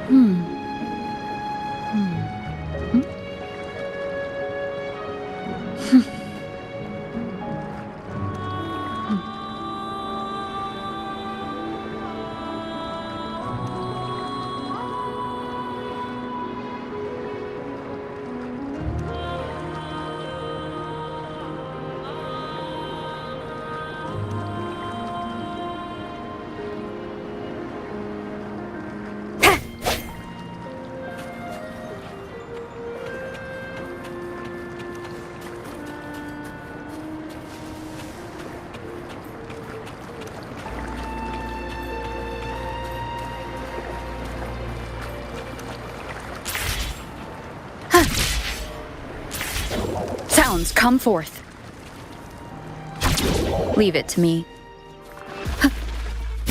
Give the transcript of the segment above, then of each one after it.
Hmm. Hmm. Sounds, come forth. Leave it to me.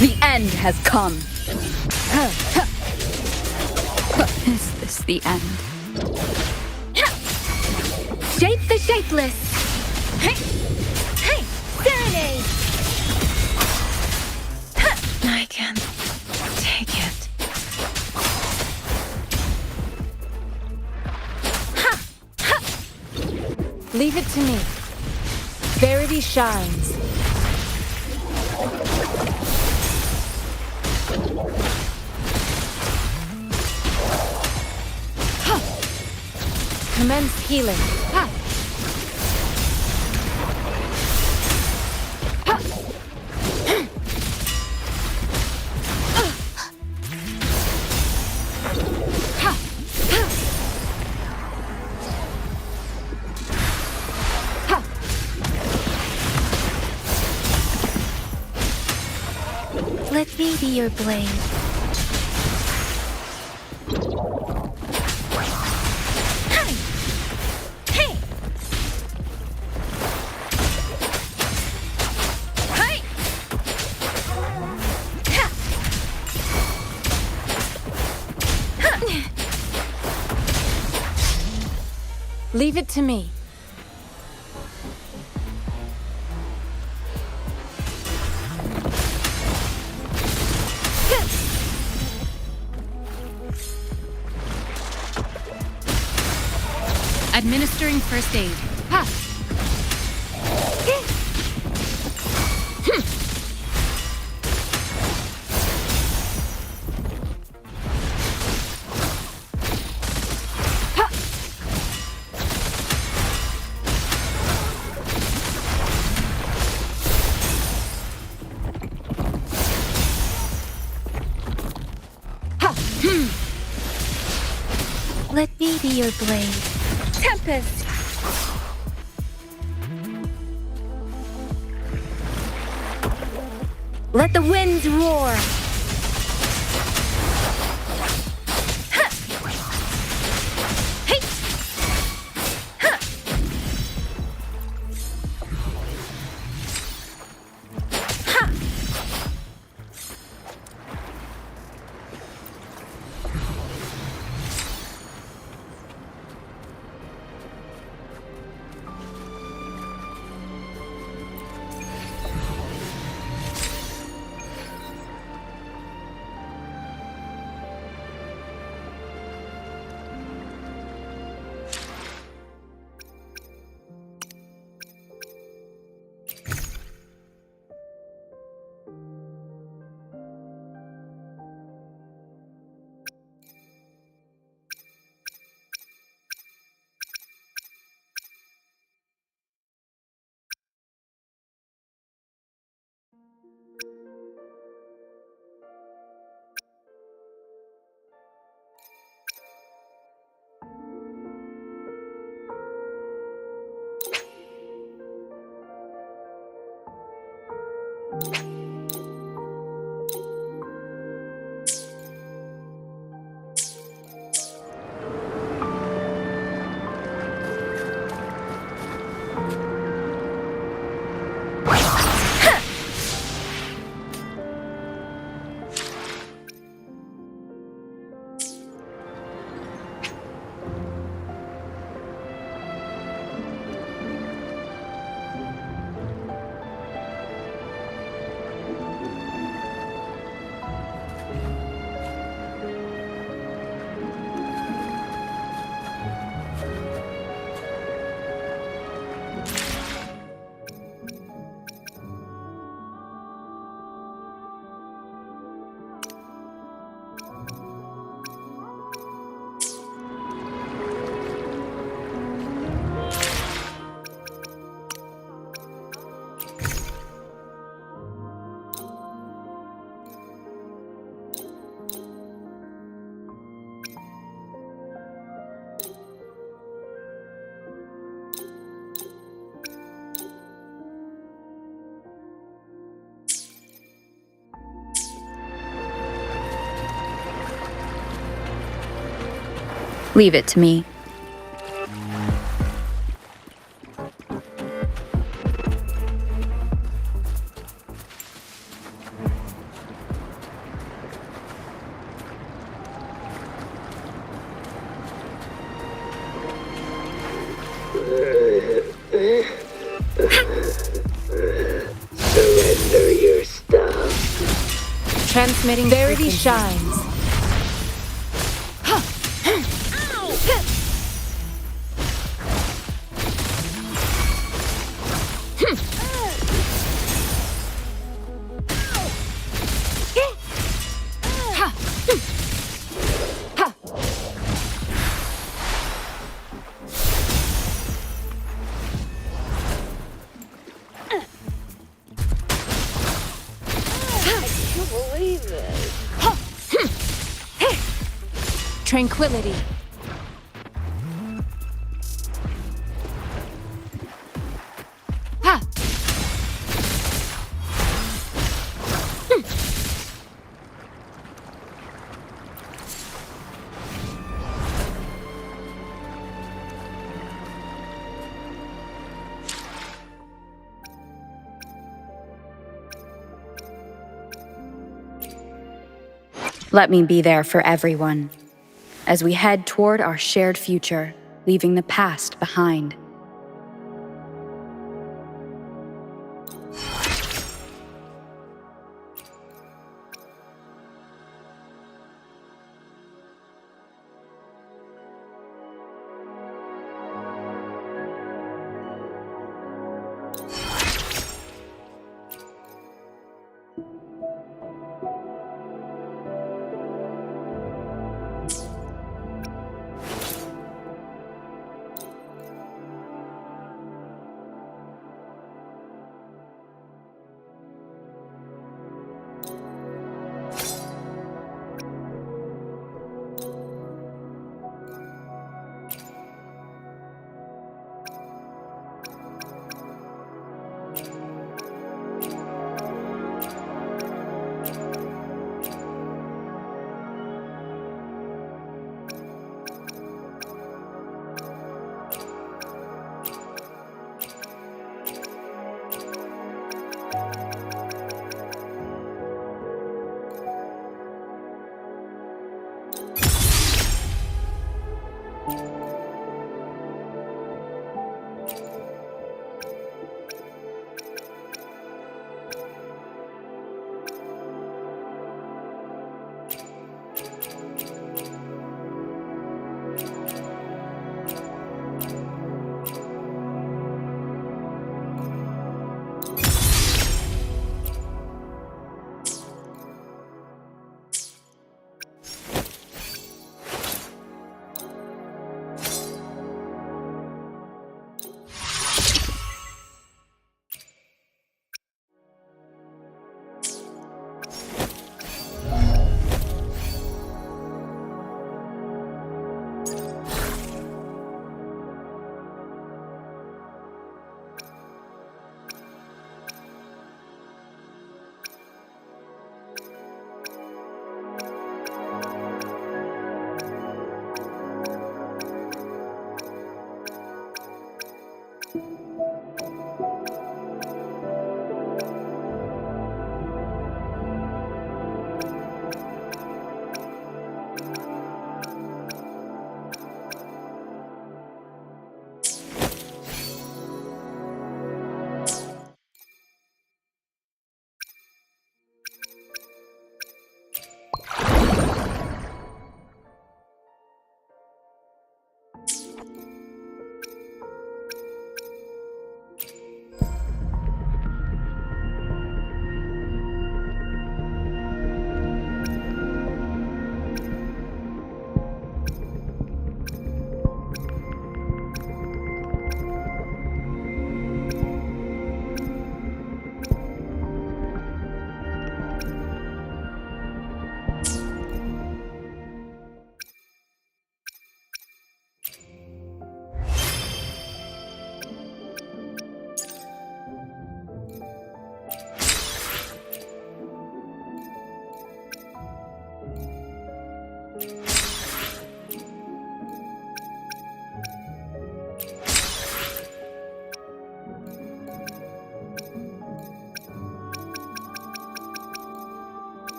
The end has come. Is this the end? Shape the shapeless. Hey, hey, serenade. I can't take it. Leave it to me. Verity shines. Commence healing. Ha. Let me be your blade. Hey! Hey! Hey! Ha! Ha! Leave it to me. Administering first aid. Ha! Let me be your blade. Tempest! Let the winds roar! Ha! Hey! Ha! Ha! Leave it to me. Surrender your stuff. Transmitting Verity shines. Tranquility. Ha! Let me be there for everyone, as we head toward our shared future, leaving the past behind.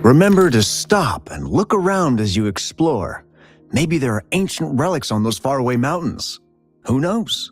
Remember to stop and look around as you explore. Maybe there are ancient relics on those faraway mountains. Who knows?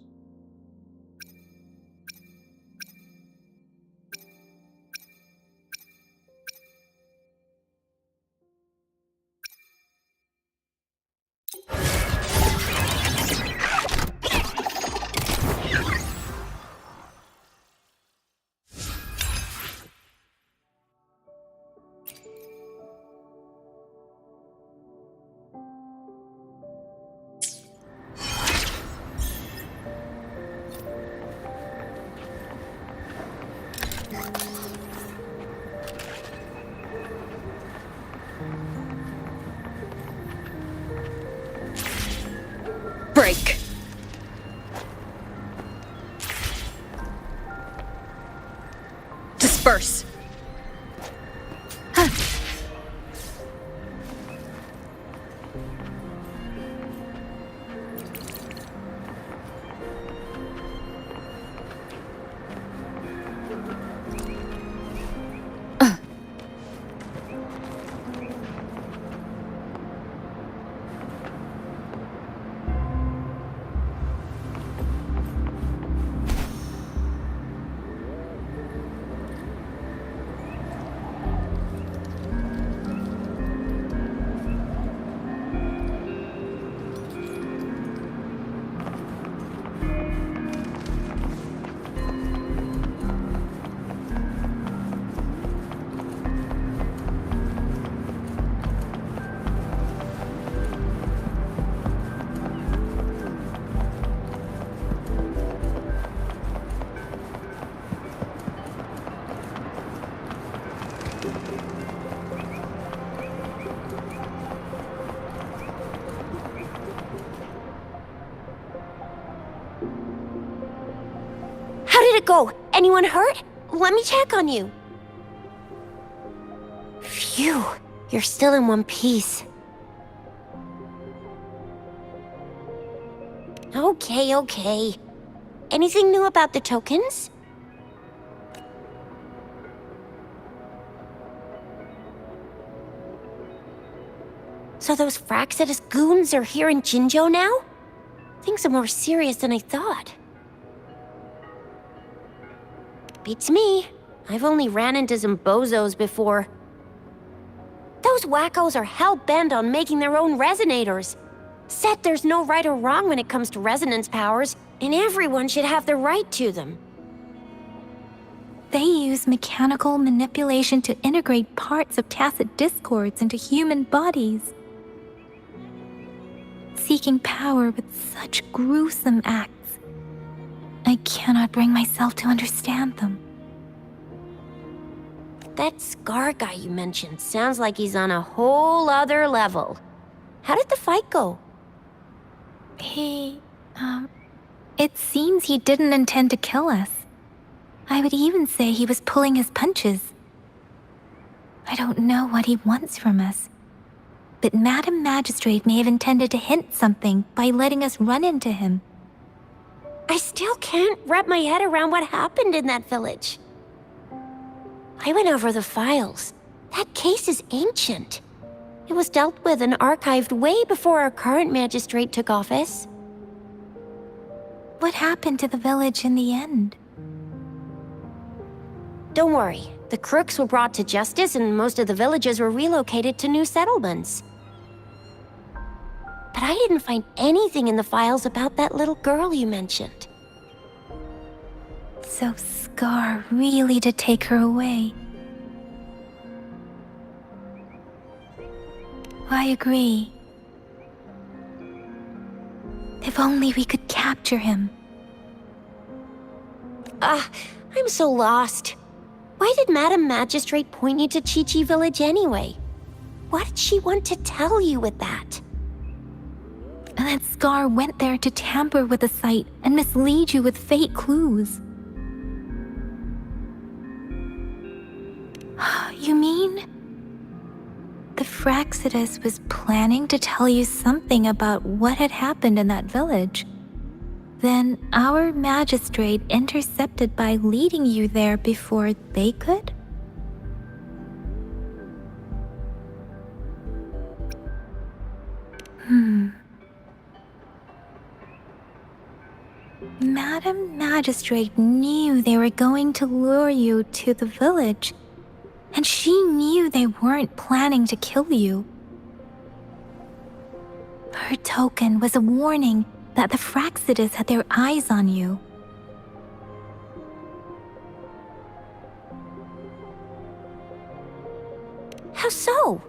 Break. Disperse. How did it go? Anyone hurt? Let me check on you. Phew, you're still in one piece. Okay. Anything new about the tokens? So those Fraxidus goons are here in Jinzhou now? Things are more serious than I thought. Beats me. I've only ran into some bozos before. Those wackos are hell-bent on making their own resonators. Said there's no right or wrong when it comes to resonance powers, and everyone should have the right to them. They use mechanical manipulation to integrate parts of tacit discords into human bodies. Seeking power with such gruesome acts. I cannot bring myself to understand them. That Scar guy you mentioned sounds like he's on a whole other level. How did the fight go? It seems he didn't intend to kill us. I would even say he was pulling his punches. I don't know what he wants from us. But Madam Magistrate may have intended to hint something by letting us run into him. I still can't wrap my head around what happened in that village. I went over the files. That case is ancient. It was dealt with and archived way before our current magistrate took office. What happened to the village in the end? Don't worry. The crooks were brought to justice and most of the villagers were relocated to new settlements. But I didn't find anything in the files about that little girl you mentioned. So Scar really did take her away. I agree. If only we could capture him. I'm so lost. Why did Madam Magistrate point you to Chi-Chi Village anyway? What did she want to tell you with that? And that Scar went there to tamper with the site and mislead you with fake clues. You mean? The Fraxidus was planning to tell you something about what had happened in that village. Then our magistrate intercepted by leading you there before they could? Magistrate knew they were going to lure you to the village, and she knew they weren't planning to kill you. Her token was a warning that the Fraxidus had their eyes on you. How so?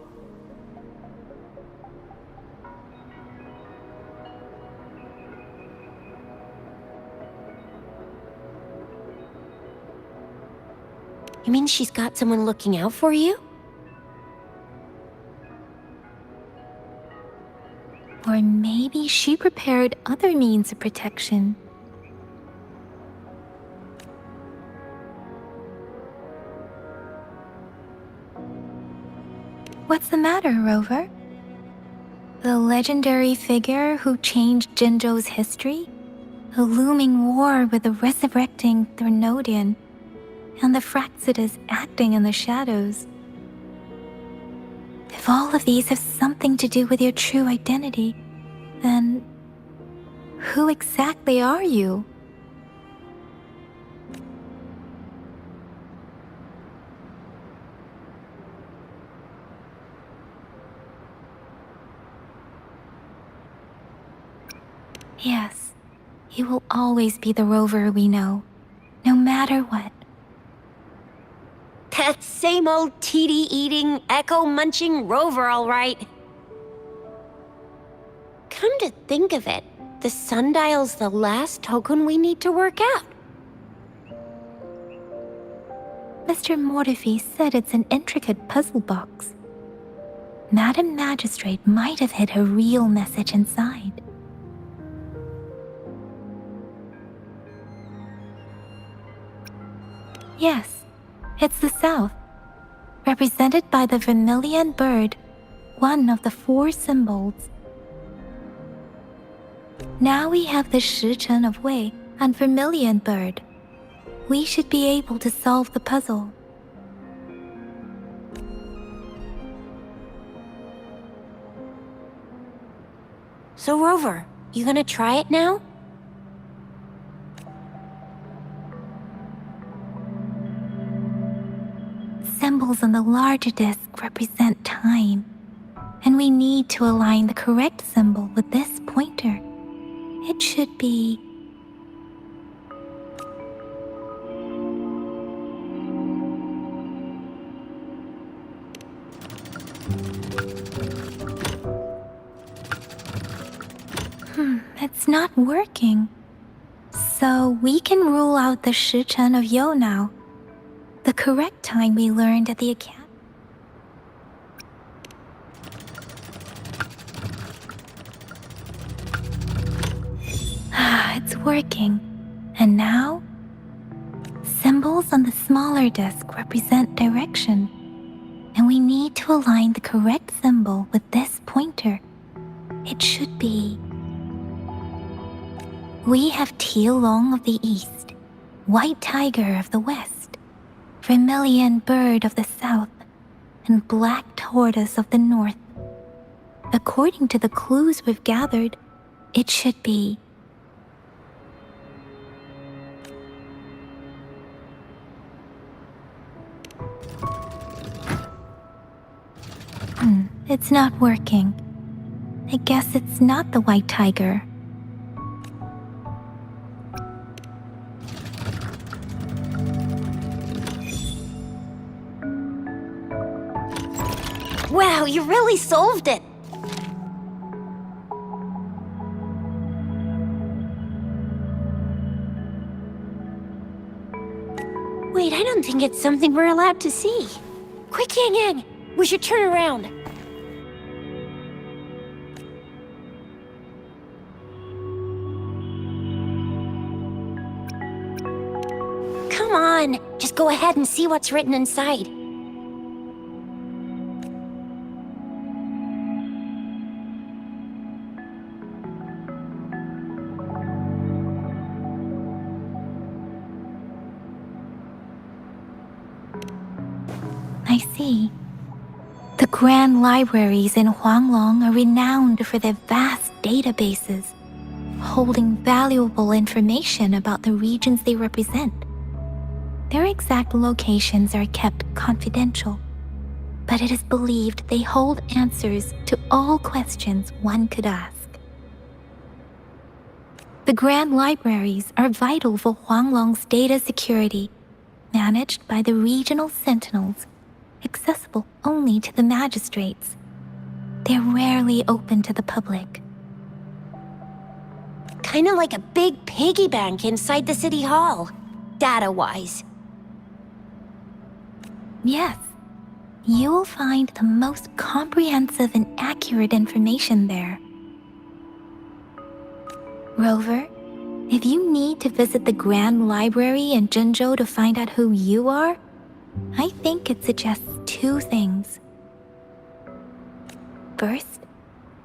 You mean she's got someone looking out for you? Or maybe she prepared other means of protection. What's the matter, Rover? The legendary figure who changed Jinzhou's history? A looming war with the resurrecting Threnodian, and the Fraxidus acting in the shadows. If all of these have something to do with your true identity, then who exactly are you? Yes, you will always be the Rover we know, no matter what. That same old TD-eating, echo-munching Rover, all right. Come to think of it, the sundial's the last token we need to work out. Mr. Mortefi said it's an intricate puzzle box. Madam Magistrate might have hid a real message inside. Yes, it's the South, represented by the vermilion bird, one of the 4 symbols. Now we have the Shichen of Wei and vermilion bird. We should be able to solve the puzzle. So Rover, you gonna try it now? Symbols on the larger disc represent time, and we need to align the correct symbol with this pointer. It should be... it's not working. So we can rule out the Shichen of Yo now. The correct time we learned at the academy. It's working. And now? Symbols on the smaller disc represent direction. And we need to align the correct symbol with this pointer. It should be... We have Tielong of the East, White Tiger of the West, Vermilion Bird of the South, and Black Tortoise of the North. According to the clues we've gathered, it should be... It's not working. I guess it's not the White Tiger. Wow, you really solved it! Wait, I don't think it's something we're allowed to see. Quick, Yang Yang! We should turn around. Come on, just go ahead and see what's written inside. I see. The grand libraries in Huanglong are renowned for their vast databases, holding valuable information about the regions they represent. Their exact locations are kept confidential, but it is believed they hold answers to all questions one could ask. The Grand Libraries are vital for Huanglong's data security, managed by the regional sentinels, accessible only to the magistrates. They're rarely open to the public. Kinda like a big piggy bank inside the city hall, data-wise. Yes, you will find the most comprehensive and accurate information there. Rover, if you need to visit the Grand Library in Jinzhou to find out who you are, I think it suggests two things. First,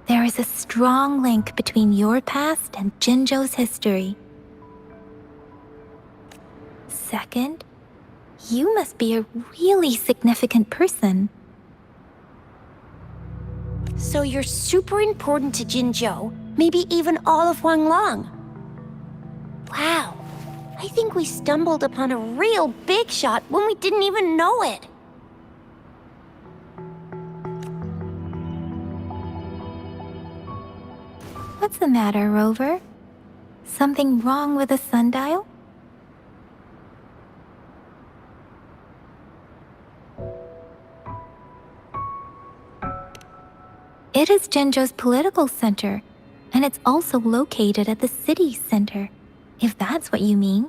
there is a strong link between your past and Jinzhou's history. Second, you must be a really significant person. So you're super important to Jinzhou, maybe even all of Huanglong. Wow, I think we stumbled upon a real big shot when we didn't even know it. What's the matter, Rover? Something wrong with the sundial? It is Jinzhou's political center, and it's also located at the city center, if that's what you mean.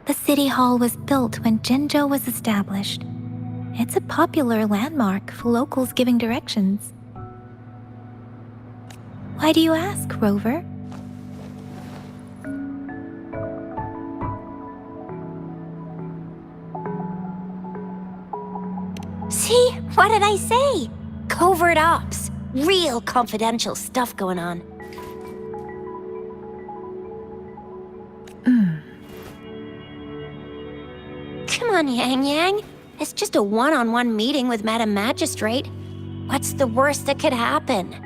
The city hall was built when Jinzhou was established. It's a popular landmark for locals giving directions. Why do you ask, Rover? See? What did I say? Covert ops. Real confidential stuff going on. Come on, Yang Yang. It's just a one-on-one meeting with Madam Magistrate. What's the worst that could happen?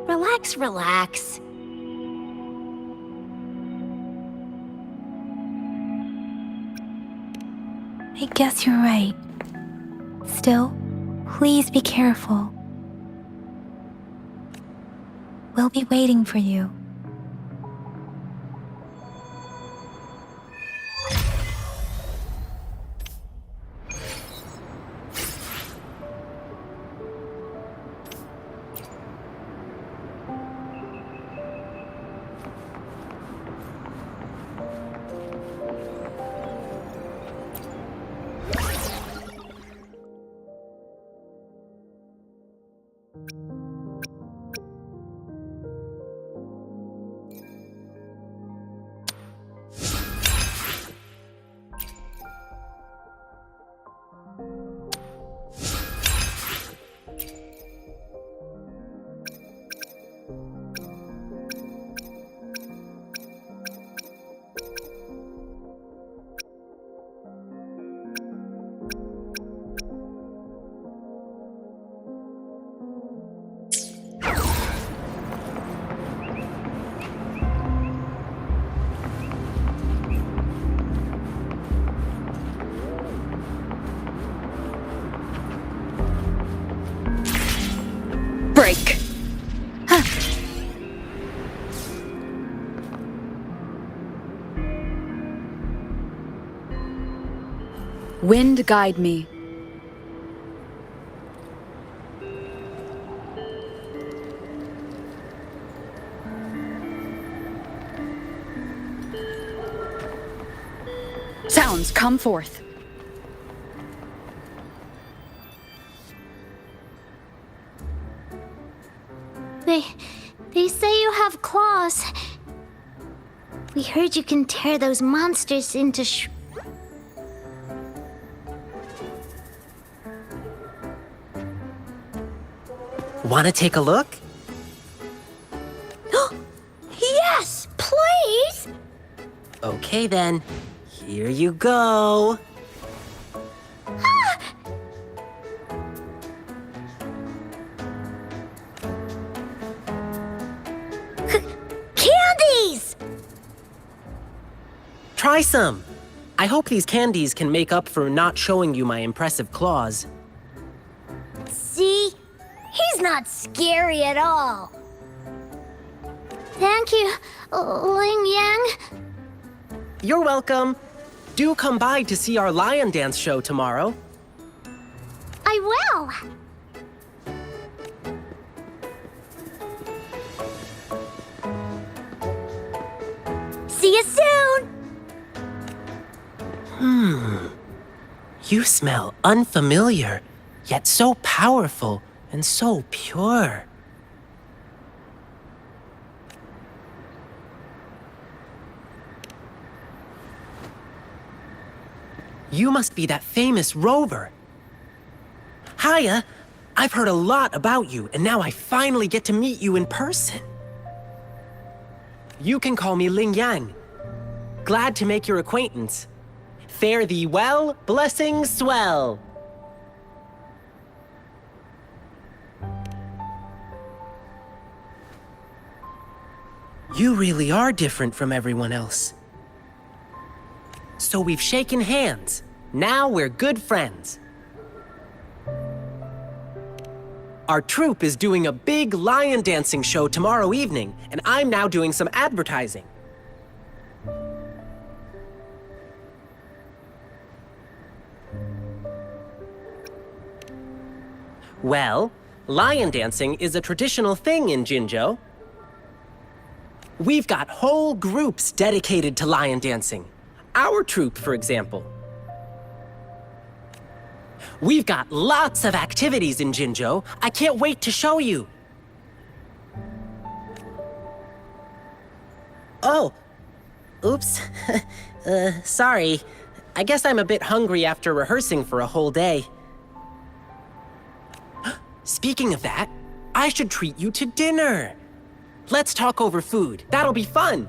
Relax, relax. I guess you're right. Still, please be careful. We'll be waiting for you. Break. Wind guide me. Sounds come forth. They say you have claws. We heard you can tear those monsters into Want to take a look? Yes, please! Okay then, here you go. Try some. I hope these candies can make up for not showing you my impressive claws. See? He's not scary at all. Thank you, Ling Yang. You're welcome. Do come by to see our lion dance show tomorrow. I will. See you soon. You smell unfamiliar, yet so powerful and so pure. You must be that famous rover. Hiya, I've heard a lot about you, and now I finally get to meet you in person. You can call me Ling Yang. Glad to make your acquaintance. Fare thee well, blessings swell. You really are different from everyone else. So we've shaken hands. Now we're good friends. Our troupe is doing a big lion dancing show tomorrow evening, and I'm now doing some advertising. Well, lion dancing is a traditional thing in Jinzhou. We've got whole groups dedicated to lion dancing. Our troupe, for example. We've got lots of activities in Jinzhou. I can't wait to show you. Oh, oops. Sorry. I guess I'm a bit hungry after rehearsing for a whole day. Speaking of that, I should treat you to dinner. Let's talk over food. That'll be fun.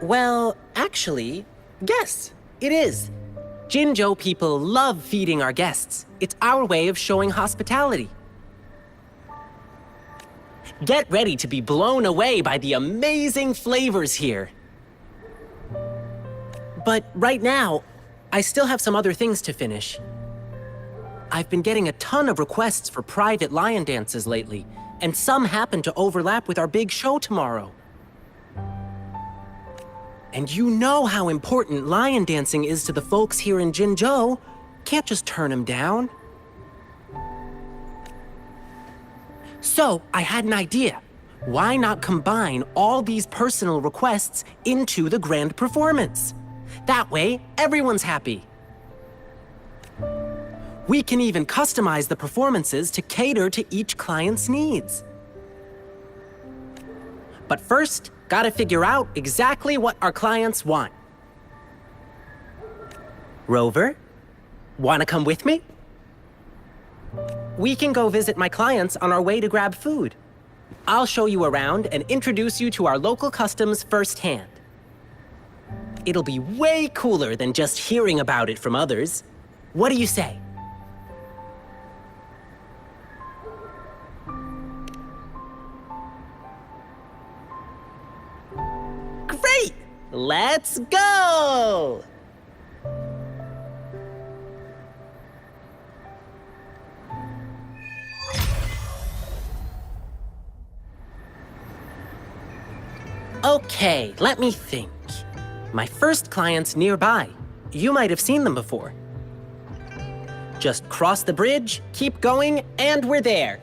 Well, actually, yes, it is. Jinzhou people love feeding our guests. It's our way of showing hospitality. Get ready to be blown away by the amazing flavors here. But right now, I still have some other things to finish. I've been getting a ton of requests for private lion dances lately, and some happen to overlap with our big show tomorrow. And you know how important lion dancing is to the folks here in Jinzhou. Can't just turn them down. So, I had an idea. Why not combine all these personal requests into the grand performance? That way, everyone's happy. We can even customize the performances to cater to each client's needs. But first, gotta figure out exactly what our clients want. Rover, wanna come with me? We can go visit my clients on our way to grab food. I'll show you around and introduce you to our local customs firsthand. It'll be way cooler than just hearing about it from others. What do you say? Great! Let's go! Okay, let me think. My first client's nearby. You might have seen them before. Just cross the bridge, keep going, and we're there.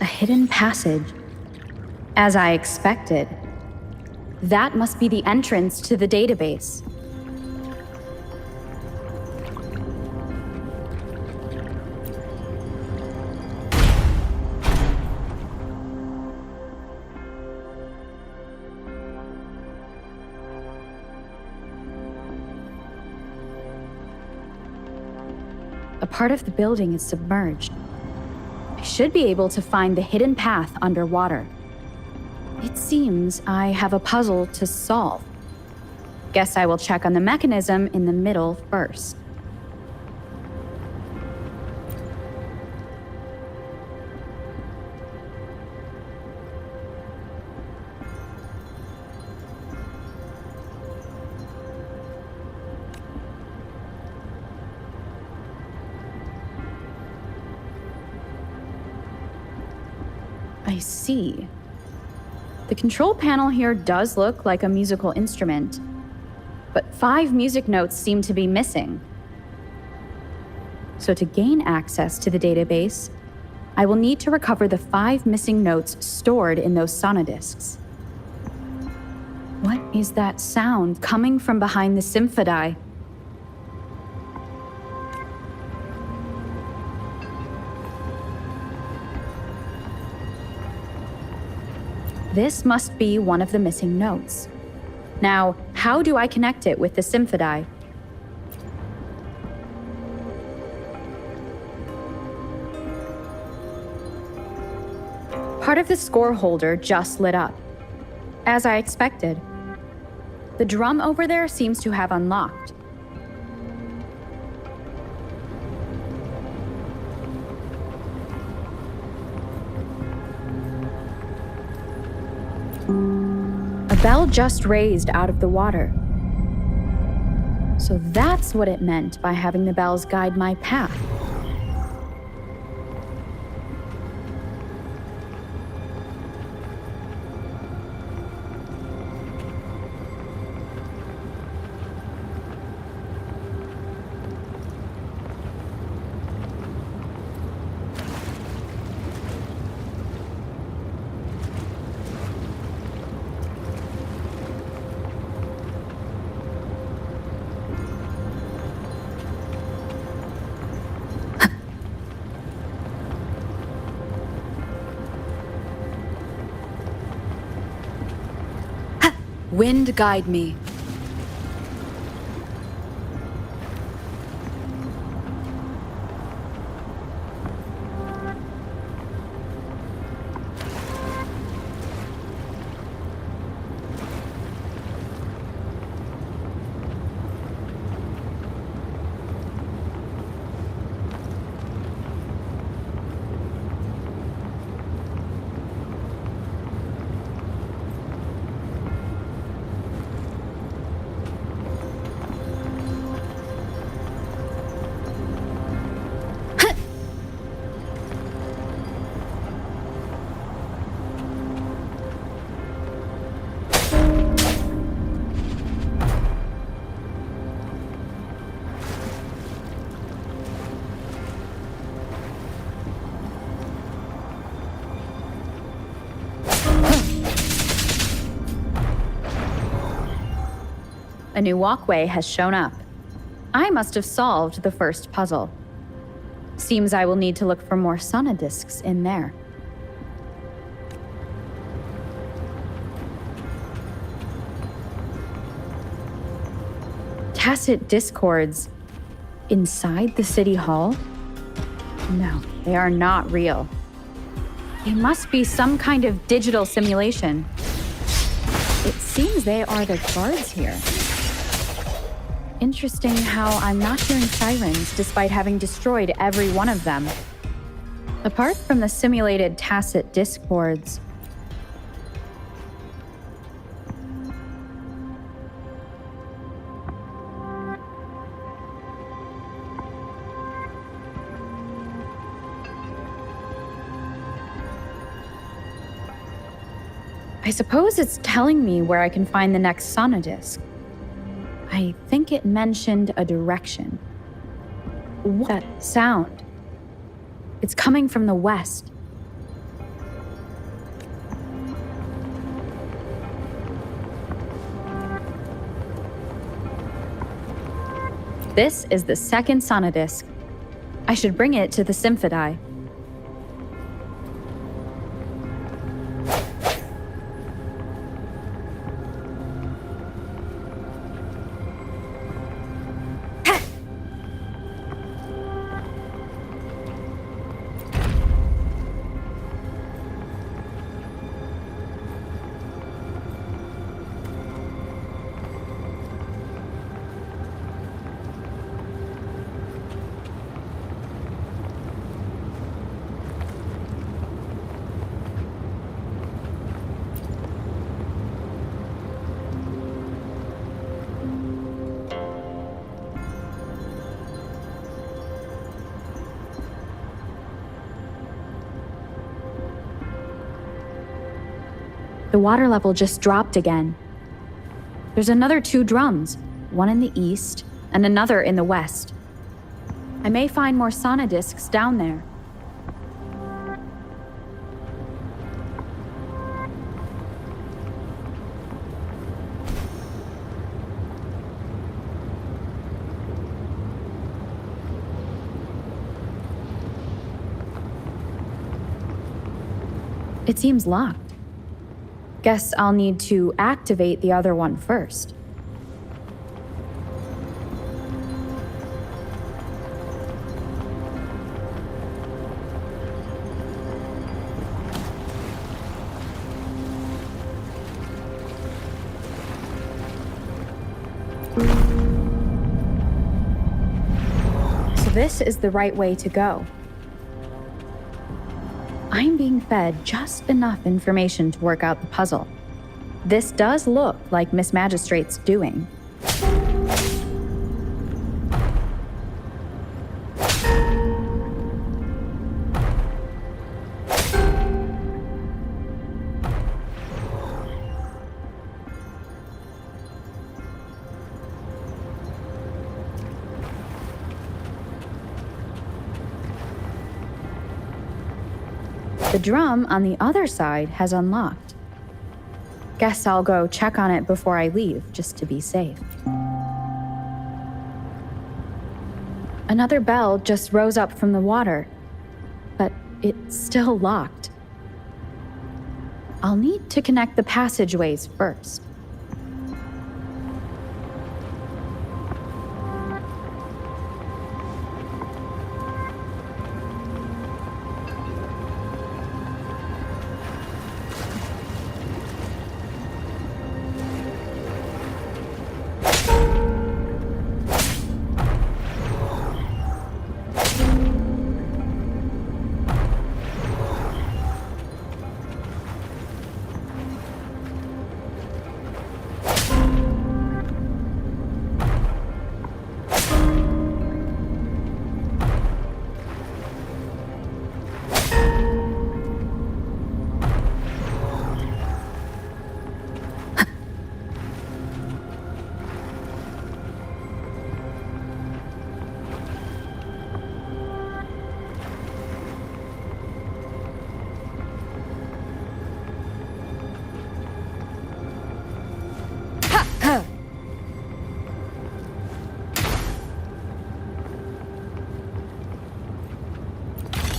A hidden passage. As I expected. That must be the entrance to the database. A part of the building is submerged. I should be able to find the hidden path underwater. It seems I have a puzzle to solve. Guess I will check on the mechanism in the middle first. I see. The control panel here does look like a musical instrument, but 5 music notes seem to be missing. So to gain access to the database, I will need to recover the 5 missing notes stored in those sonodiscs. What is that sound coming from behind the symphodi? This must be one of the missing notes. Now, how do I connect it with the symphodi? Part of the score holder just lit up. As I expected. The drum over there seems to have unlocked. A bell just raised out of the water. So that's what it meant by having the bells guide my path. Wind guide me. A new walkway has shown up. I must have solved the first puzzle. Seems I will need to look for more sonodiscs in there. Tacit discords inside the city hall? No, they are not real. They must be some kind of digital simulation. It seems they are the guards here. Interesting how I'm not hearing sirens despite having destroyed every one of them. Apart from the simulated tacit discords, I suppose it's telling me where I can find the next sonodisc. I think it mentioned a direction. What? That sound. It's coming from the west. This is the second sonodisc. I should bring it to the Symphodi. The water level just dropped again. There's another 2 drums, one in the east and another in the west. I may find more sonodiscs down there. It seems locked. Guess I'll need to activate the other one first. So this is the right way to go. I'm being fed just enough information to work out the puzzle. This does look like Miss Magistrate's doing. The drum on the other side has unlocked. Guess I'll go check on it before I leave, just to be safe. Another bell just rose up from the water, but it's still locked. I'll need to connect the passageways first.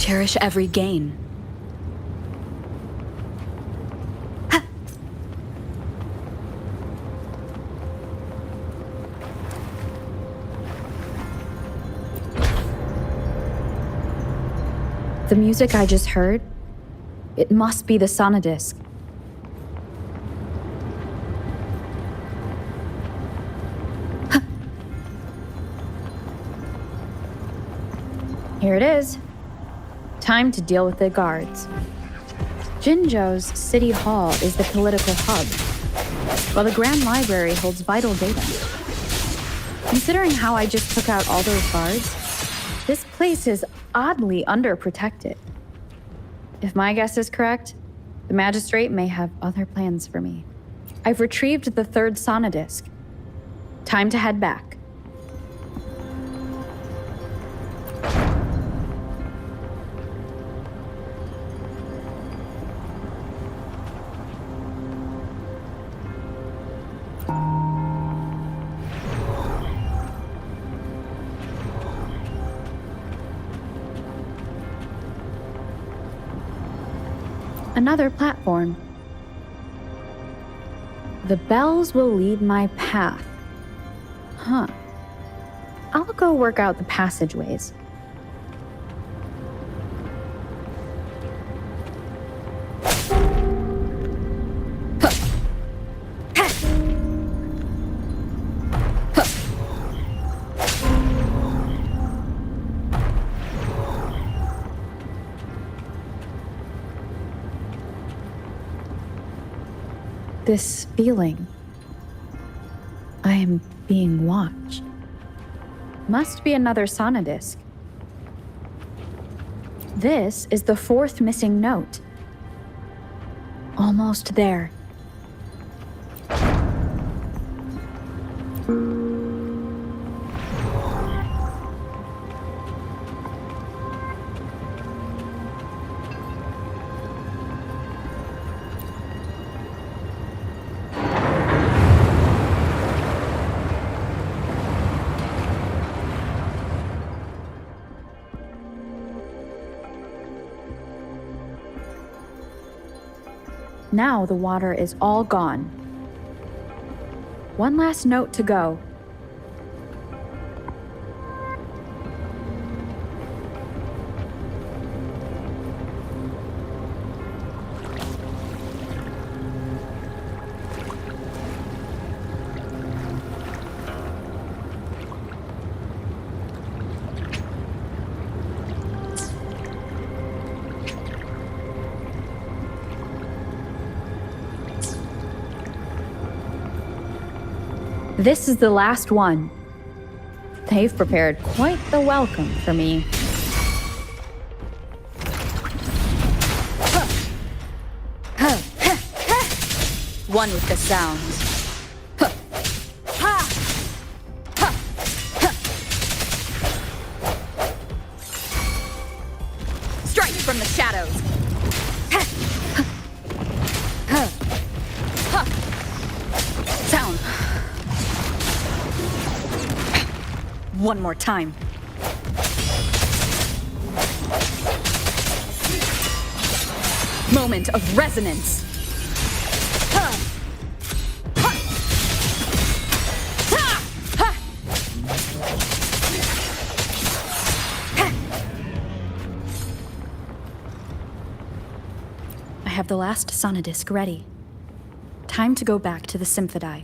Cherish every gain. The music I just heard, it must be the sonodisc. Here it is. Time to deal with the guards. Jinzhou's City Hall is the political hub, while the Grand Library holds vital data. Considering how I just took out all those guards, this place is oddly underprotected. If my guess is correct, the magistrate may have other plans for me. I've retrieved the third sonodisc. Time to head back. Another platform. The bells will lead my path. Huh. I'll go work out the passageways. This feeling. I am being watched. Must be another sonodisc. This is the fourth missing note. Almost there. Now the water is all gone. One last note to go. This is the last one. They've prepared quite the welcome for me. One with the sounds. Strike from the shadows. Sound. One more time. Moment of resonance. I have the last sonodisc ready. Time to go back to the Symphodi.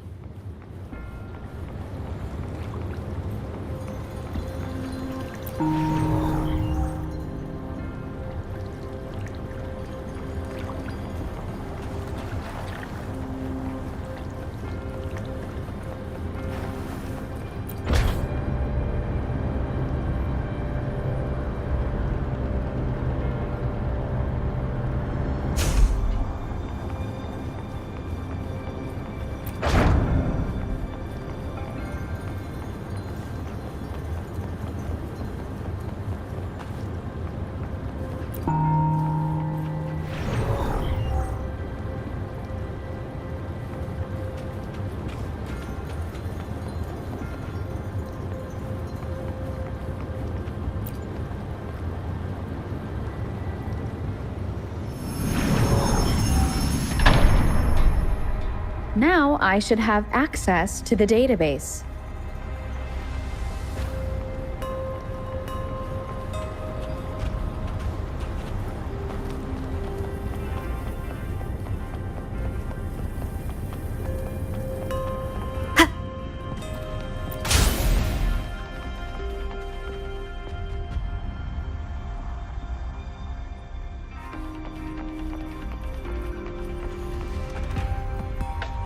Now I should have access to the database.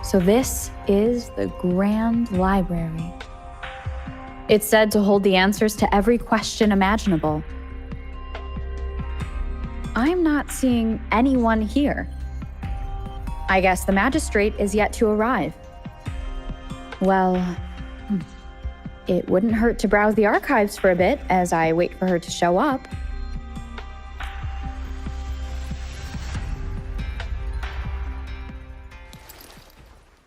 So this is the Grand Library. It's said to hold the answers to every question imaginable. I'm not seeing anyone here. I guess the magistrate is yet to arrive. Well, it wouldn't hurt to browse the archives for a bit as I wait for her to show up.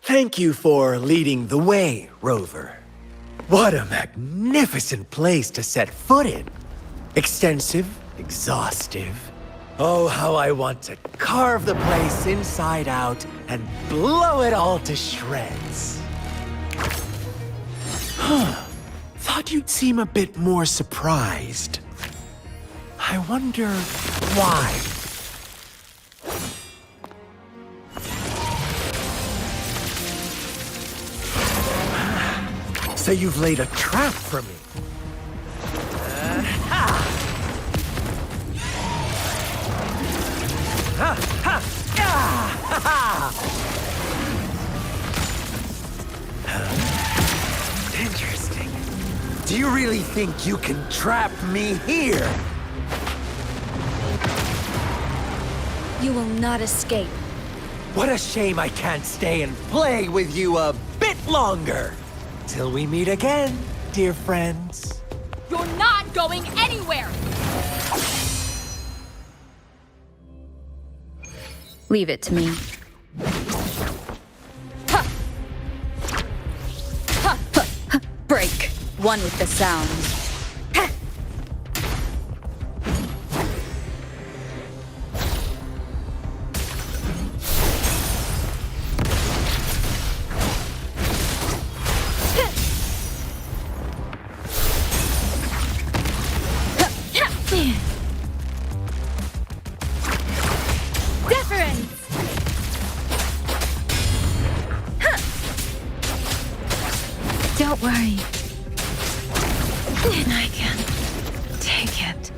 Thank you for leading the way, Rover. What a magnificent place to set foot in. Extensive, exhaustive. Oh, how I want to carve the place inside out and blow it all to shreds. Thought you'd seem a bit more surprised. I wonder why. So you've laid a trap for me. Interesting. Do you really think you can trap me here? You will not escape. What a shame I can't stay and play with you a bit longer. Till we meet again, dear friends. You're not going anywhere! Leave it to me. Break. One with the sounds. Don't worry. I can take it.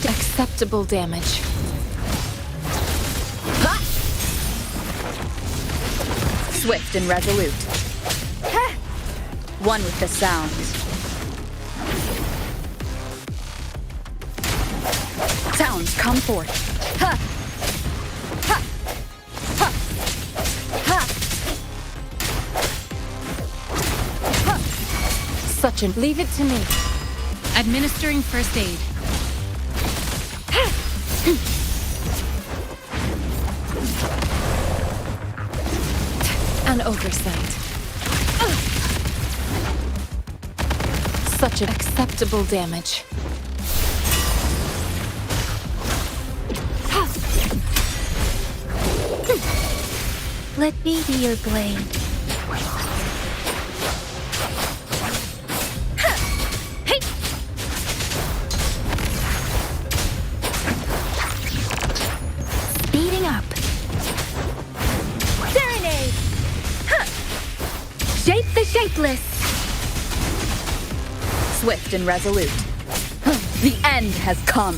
Acceptable damage. Swift and resolute. One with the sounds. Sounds come forth. Such an... Leave it to me. Administering first aid. An oversight. Such an acceptable damage. Let me be your blade. Speeding up. Serenade! Shape the shapeless. Swift and resolute. The end has come.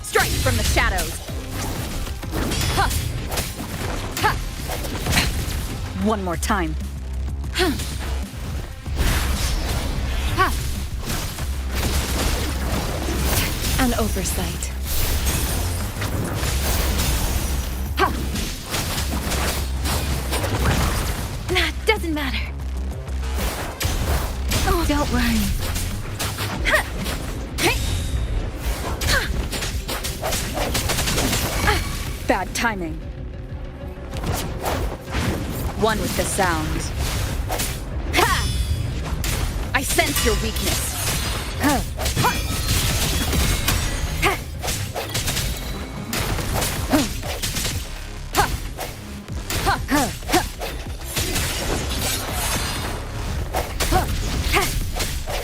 Strike from the shadows. One more time. An oversight. Nah, doesn't matter. Oh, don't worry. Bad timing. One with the sounds. Ha! I sense your weakness.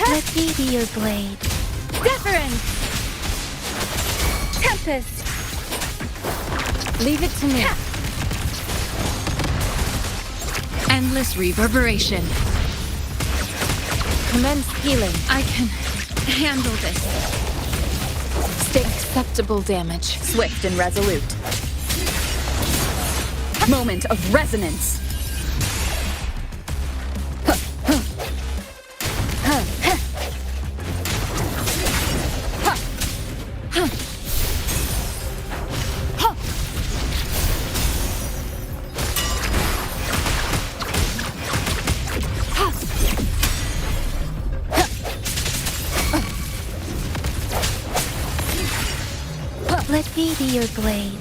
Let me be your blade. Deference! Tempest! Leave it to me. Endless reverberation. Commence healing. I can handle this. Stay acceptable damage. Swift and resolute. Moment of resonance. Let me be your blade.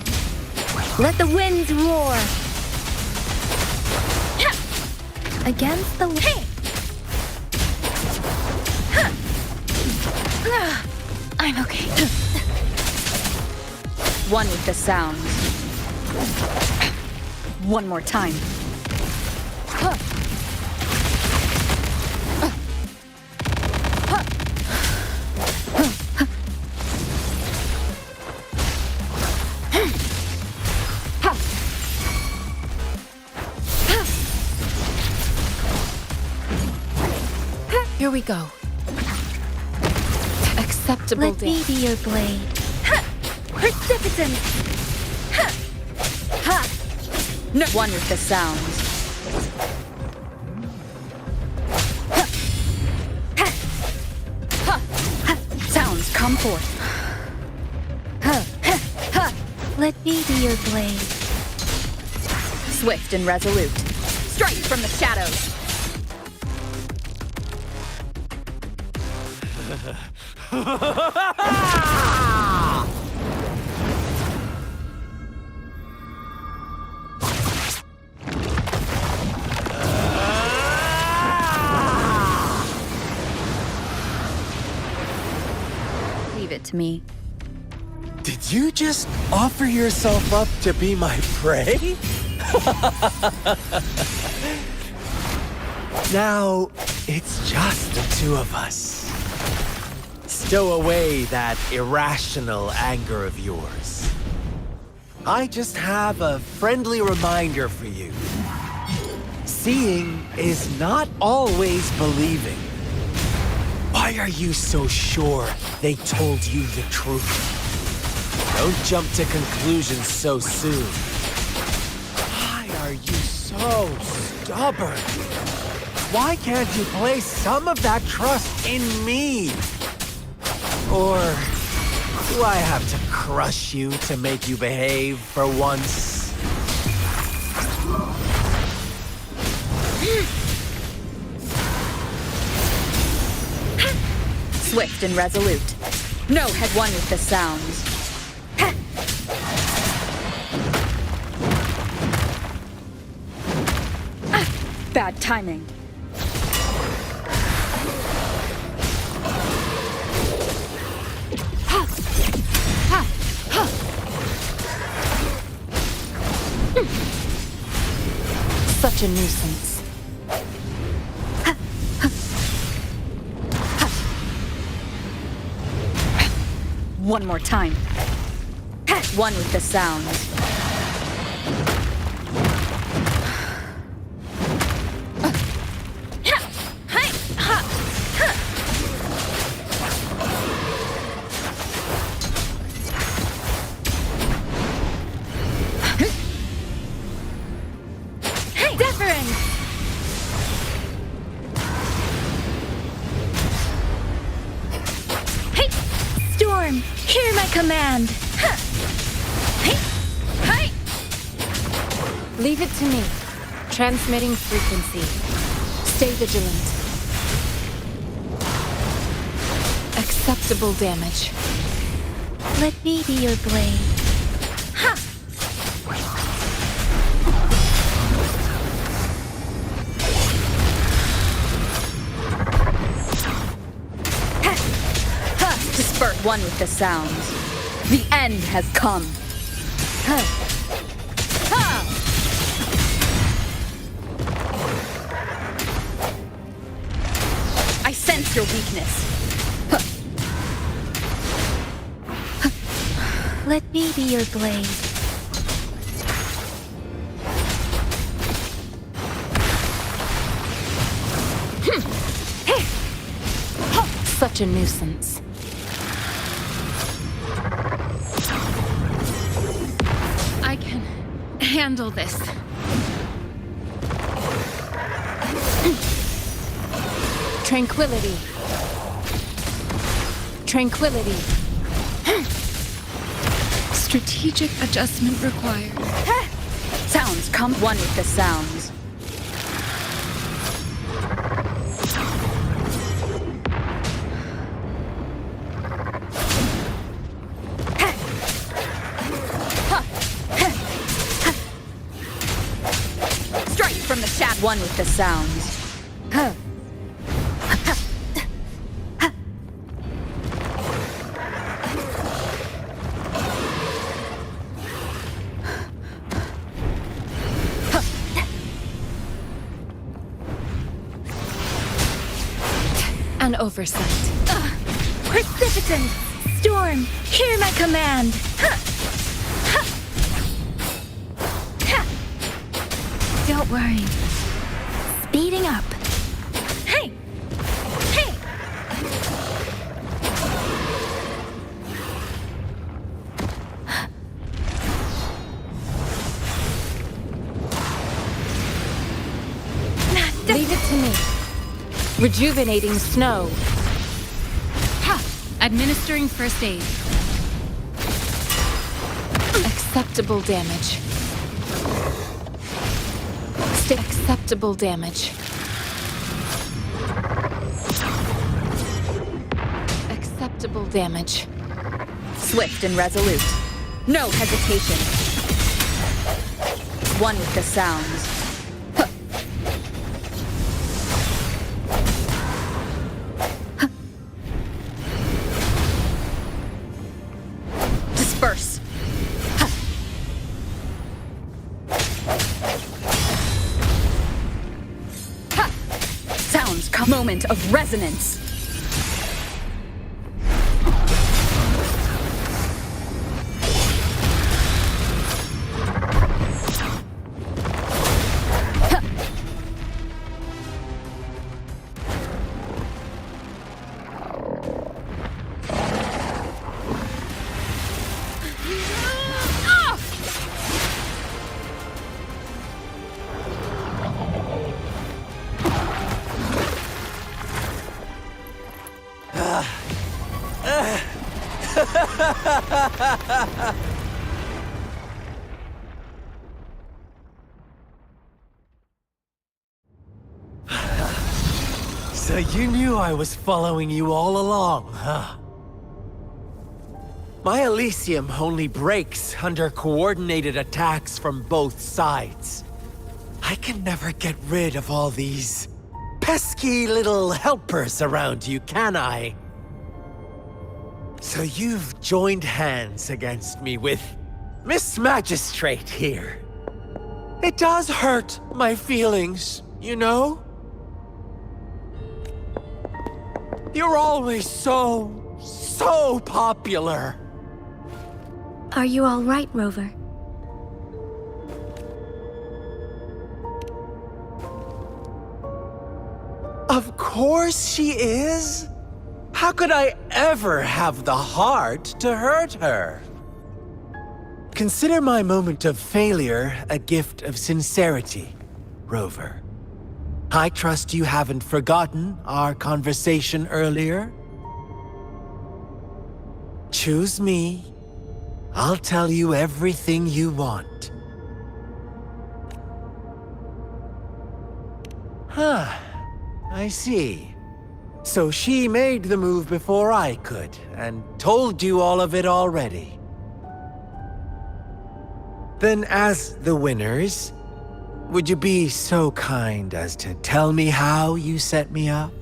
Let the winds roar. Against the wind. I'm okay. One with the sound. One more time. Here we go. Acceptable Let me damage. be your blade. Precipitance! No. One with the sound. Sounds come forth. Let me be your blade. Swift and resolute. Strike from the shadows. Leave it to me. Did you just offer yourself up to be my prey? Now, it's just the two of us. Stow away that irrational anger of yours. I just have a friendly reminder for you. Seeing is not always believing. Why are you so sure they told you the truth? Don't jump to conclusions so soon. Why are you so stubborn? Why can't you place some of that trust in me? Or do I have to crush you to make you behave for once? Swift and resolute. No had one with the sounds. Bad timing. Such a nuisance. One more time. One with the sound. Storm, hear my command. Leave it to me. Transmitting frequency. Stay vigilant. Acceptable damage. Let me be your blade. one with the sounds. The end has come. I sense your weakness. Let me be your blade. Such a nuisance. I can handle this. Tranquility. Tranquility. Strategic adjustment required. Sounds come one with the sounds. Strike from the shaft one with the sounds. An oversight. Precipitance! Storm! Hear my command! Don't worry. Speeding up. Hey! Hey! Leave it to me. Rejuvenating snow. Ha! Administering first aid. Acceptable damage. Acceptable damage. Acceptable damage. Swift and resolute. No hesitation. One with the sounds. Disperse. Sounds come. Moment of resonance. So you knew I was following you all along, huh? My Elysium only breaks under coordinated attacks from both sides. I can never get rid of all these pesky little helpers around you, can I? So you've joined hands against me with Miss Magistrate here. It does hurt my feelings, you know? You're always so popular. Are you all right, Rover? Of course she is. How could I ever have the heart to hurt her? Consider my moment of failure a gift of sincerity, Rover. I trust you haven't forgotten our conversation earlier. Choose me. I'll tell you everything you want. Huh. I see. So she made the move before I could, and told you all of it already. Then as the winners, would you be so kind as to tell me how you set me up?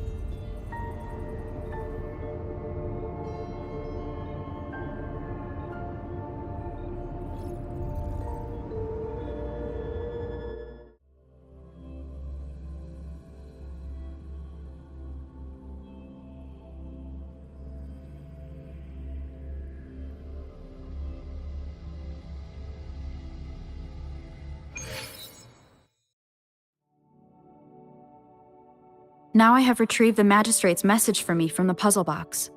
Now I have retrieved the magistrate's message for me from the puzzle box.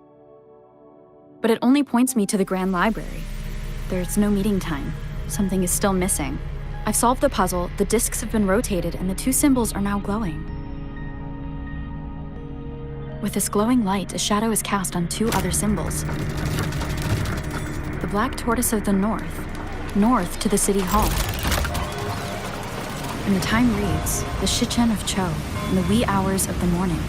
But it only points me to the Grand Library. There's no meeting time. Something is still missing. I've solved the puzzle, the discs have been rotated, and the two symbols are now glowing. With this glowing light, a shadow is cast on two other symbols. The black tortoise of the north to the city hall. And the time reads, the Shichen of Cho, in the wee hours of the morning.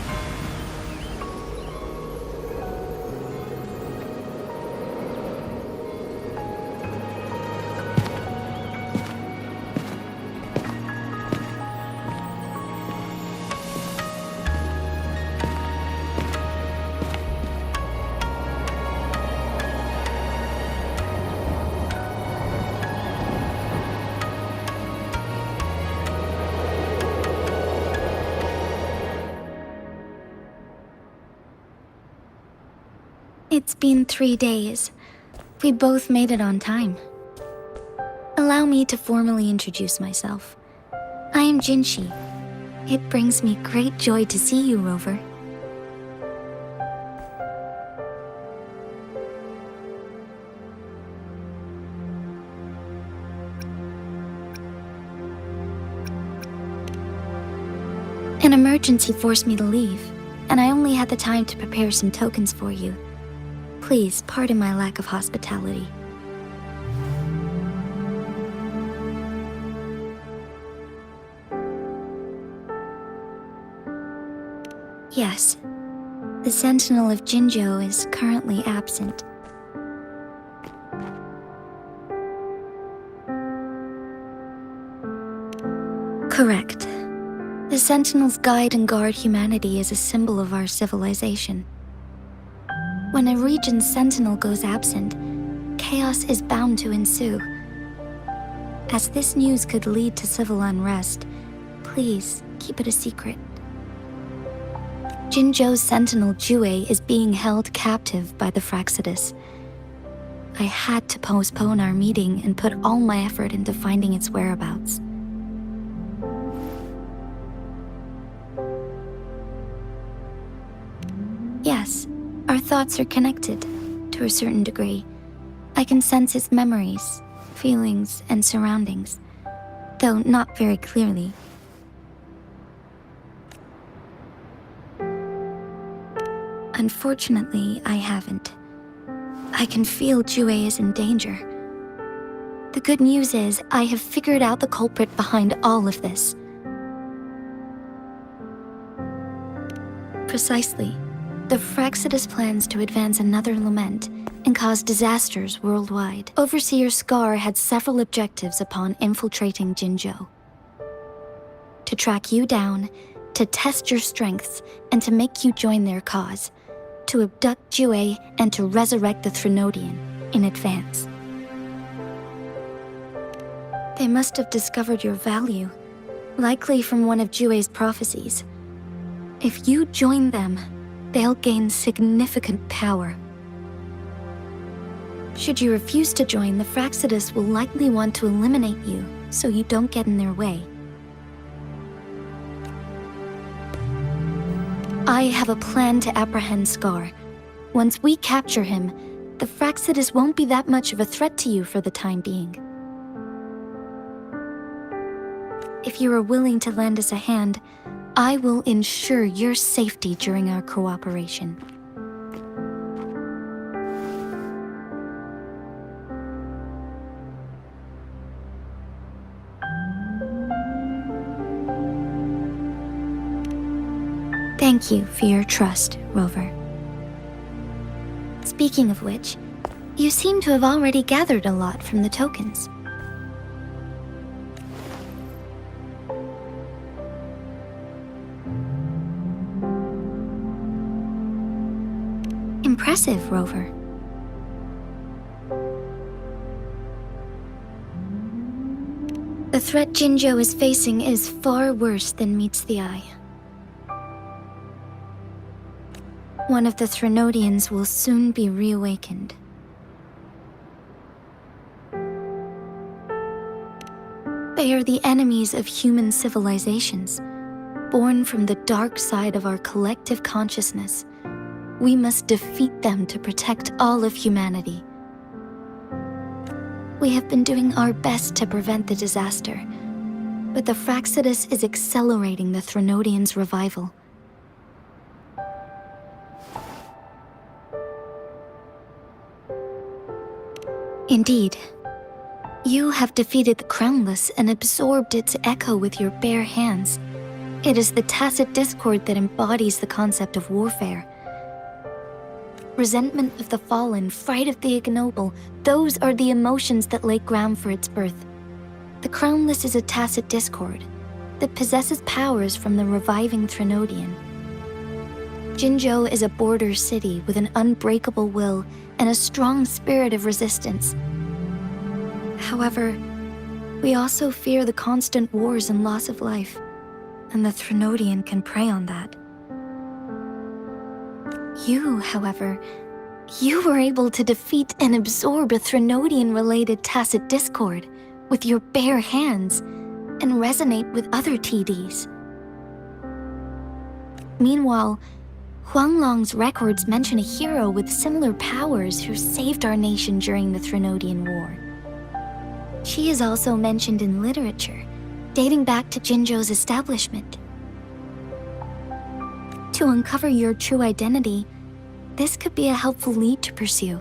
It's been 3 days. We both made it on time. Allow me to formally introduce myself. I am Jinshi. It brings me great joy to see you, Rover. An emergency forced me to leave, and I only had the time to prepare some tokens for you. Please pardon my lack of hospitality. Yes, the Sentinel of Jinzhou is currently absent. Correct. The Sentinels guide and guard humanity as a symbol of our civilization. When a region's sentinel goes absent, chaos is bound to ensue. As this news could lead to civil unrest, please keep it a secret. Jinzhou's sentinel Jue is being held captive by the Fraxidus. I had to postpone our meeting and put all my effort into finding its whereabouts. Yes. Our thoughts are connected, to a certain degree. I can sense his memories, feelings, and surroundings, though not very clearly. Unfortunately, I haven't. I can feel Jue is in danger. The good news is, I have figured out the culprit behind all of this. Precisely. The Fraxidus plans to advance another lament and cause disasters worldwide. Overseer Scar had several objectives upon infiltrating Jinzhou. To track you down, to test your strengths, and to make you join their cause. To abduct Jue and to resurrect the Threnodian in advance. They must have discovered your value, likely from one of Jue's prophecies. If you join them, they'll gain significant power. Should you refuse to join, the Fraxidus will likely want to eliminate you, so you don't get in their way. I have a plan to apprehend Scar. Once we capture him, the Fraxidus won't be that much of a threat to you for the time being. If you are willing to lend us a hand, I will ensure your safety during our cooperation. Thank you for your trust, Rover. Speaking of which, you seem to have already gathered a lot from the tokens. Impressive, Rover. The threat Jinzhou is facing is far worse than meets the eye. One of the Threnodians will soon be reawakened. They are the enemies of human civilizations, born from the dark side of our collective consciousness. We must defeat them to protect all of humanity. We have been doing our best to prevent the disaster, but the Fractsidus is accelerating the Threnodians' revival. Indeed, you have defeated the Crownless and absorbed its echo with your bare hands. It is the tacit discord that embodies the concept of warfare. Resentment of the fallen, fright of the ignoble, those are the emotions that lay ground for its birth. The Crownless is a tacit discord that possesses powers from the reviving Threnodian. Jinzhou is a border city with an unbreakable will and a strong spirit of resistance. However, we also fear the constant wars and loss of life, and the Threnodian can prey on that. You, however, you were able to defeat and absorb a Threnodian-related tacit discord with your bare hands and resonate with other TDs. Meanwhile, Huanglong's records mention a hero with similar powers who saved our nation during the Threnodian War. She is also mentioned in literature, dating back to Jinzhou's establishment. To uncover your true identity, this could be a helpful lead to pursue.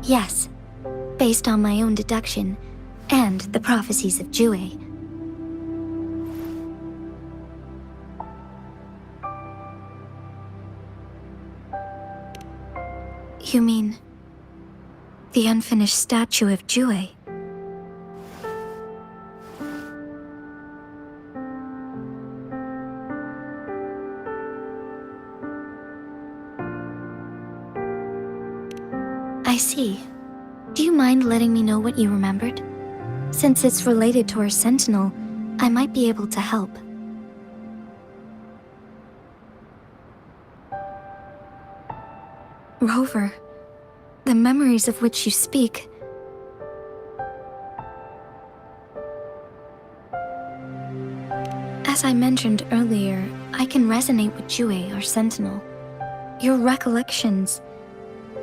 Yes, based on my own deduction, and the prophecies of Jue. You mean the unfinished statue of Jue? I see. Do you mind letting me know what you remembered? Since it's related to our sentinel, I might be able to help. Rover, the memories of which you speak. As I mentioned earlier, I can resonate with Jue, our sentinel. Your recollections,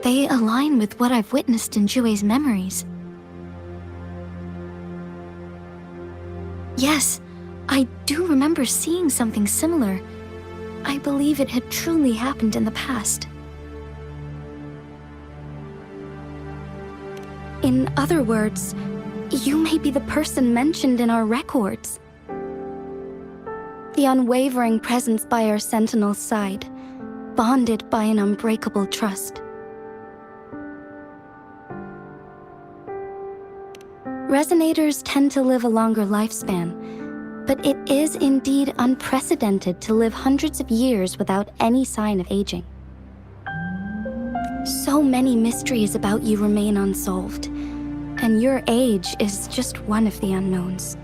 they align with what I've witnessed in Jue's memories. Yes, I do remember seeing something similar. I believe it had truly happened in the past. In other words, you may be the person mentioned in our records. The unwavering presence by our sentinel's side, bonded by an unbreakable trust. Resonators tend to live a longer lifespan, but it is indeed unprecedented to live hundreds of years without any sign of aging. So many mysteries about you remain unsolved, and your age is just one of the unknowns.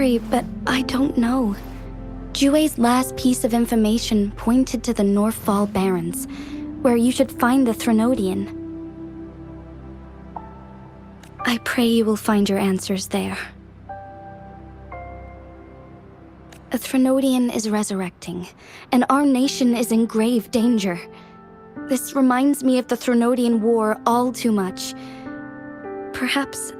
Sorry, but I don't know. Jue's last piece of information pointed to the Northfall Barrens, where you should find the Threnodian. I pray you will find your answers there. A Threnodian is resurrecting, and our nation is in grave danger. This reminds me of the Threnodian War all too much. Perhaps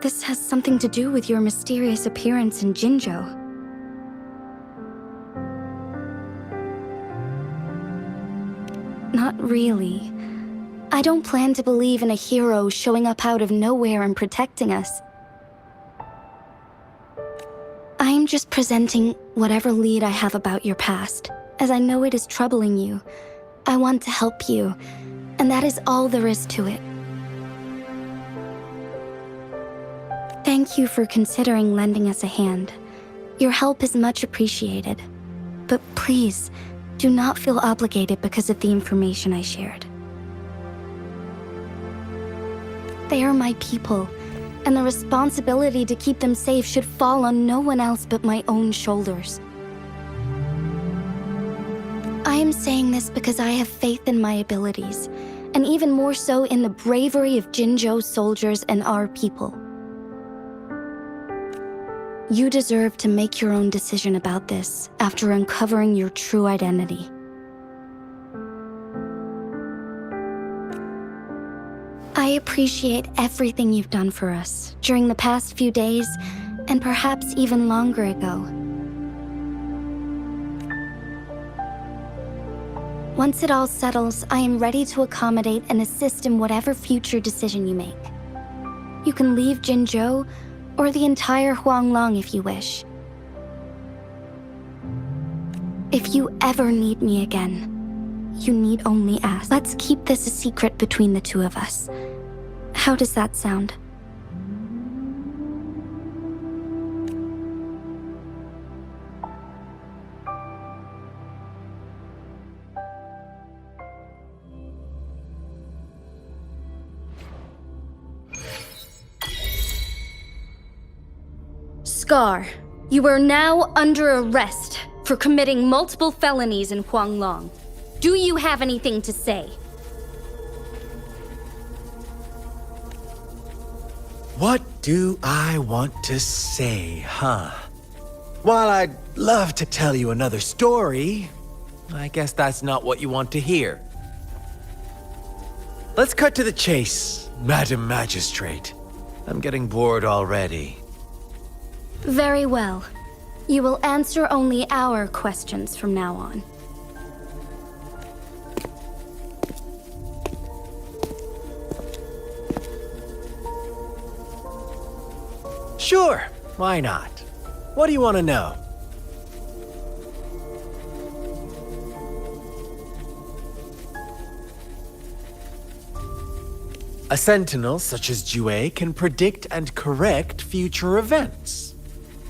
this has something to do with your mysterious appearance in Jinzhou. Not really. I don't plan to believe in a hero showing up out of nowhere and protecting us. I'm just presenting whatever lead I have about your past, as I know it is troubling you. I want to help you, and that is all there is to it. Thank you for considering lending us a hand. Your help is much appreciated. But please, do not feel obligated because of the information I shared. They are my people, and the responsibility to keep them safe should fall on no one else but my own shoulders. I am saying this because I have faith in my abilities, and even more so in the bravery of Jinzhou's soldiers and our people. You deserve to make your own decision about this after uncovering your true identity. I appreciate everything you've done for us during the past few days, and perhaps even longer ago. Once it all settles, I am ready to accommodate and assist in whatever future decision you make. You can leave Jinzhou, or the entire Huanglong if you wish. If you ever need me again, you need only ask. Let's keep this a secret between the two of us. How does that sound? Scar, you are now under arrest for committing multiple felonies in Huanglong. Do you have anything to say? What do I want to say, huh? While I'd love to tell you another story, I guess that's not what you want to hear. Let's cut to the chase, Madam Magistrate. I'm getting bored already. Very well. You will answer only our questions from now on. Sure, why not? What do you want to know? A sentinel such as Jue can predict and correct future events.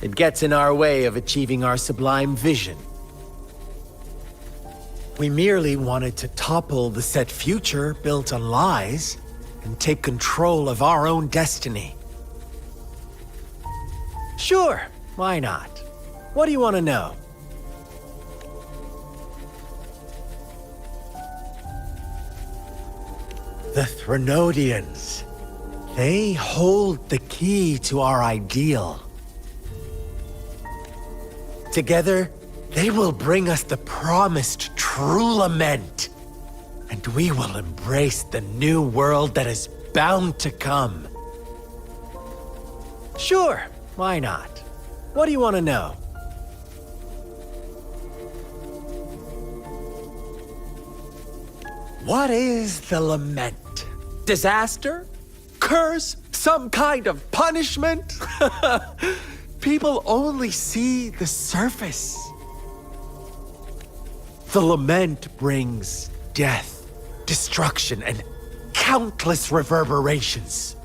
It gets in our way of achieving our sublime vision. We merely wanted to topple the set future built on lies and take control of our own destiny. Sure, why not? What do you want to know? The Threnodians. They hold the key to our ideal. Together, they will bring us the promised true lament, and we will embrace the new world that is bound to come. Sure, why not? What do you want to know? What is the lament? Disaster? Curse? Some kind of punishment? People only see the surface. The lament brings death, destruction, and countless reverberations.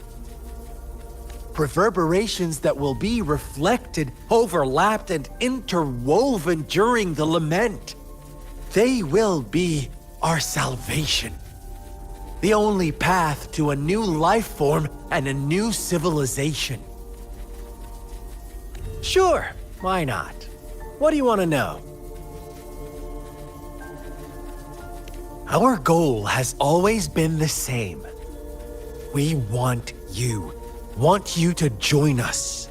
Reverberations that will be reflected, overlapped, and interwoven during the lament. They will be our salvation. The only path to a new life form and a new civilization. Sure, why not? What do you want to know? Our goal has always been the same. We want you to join us.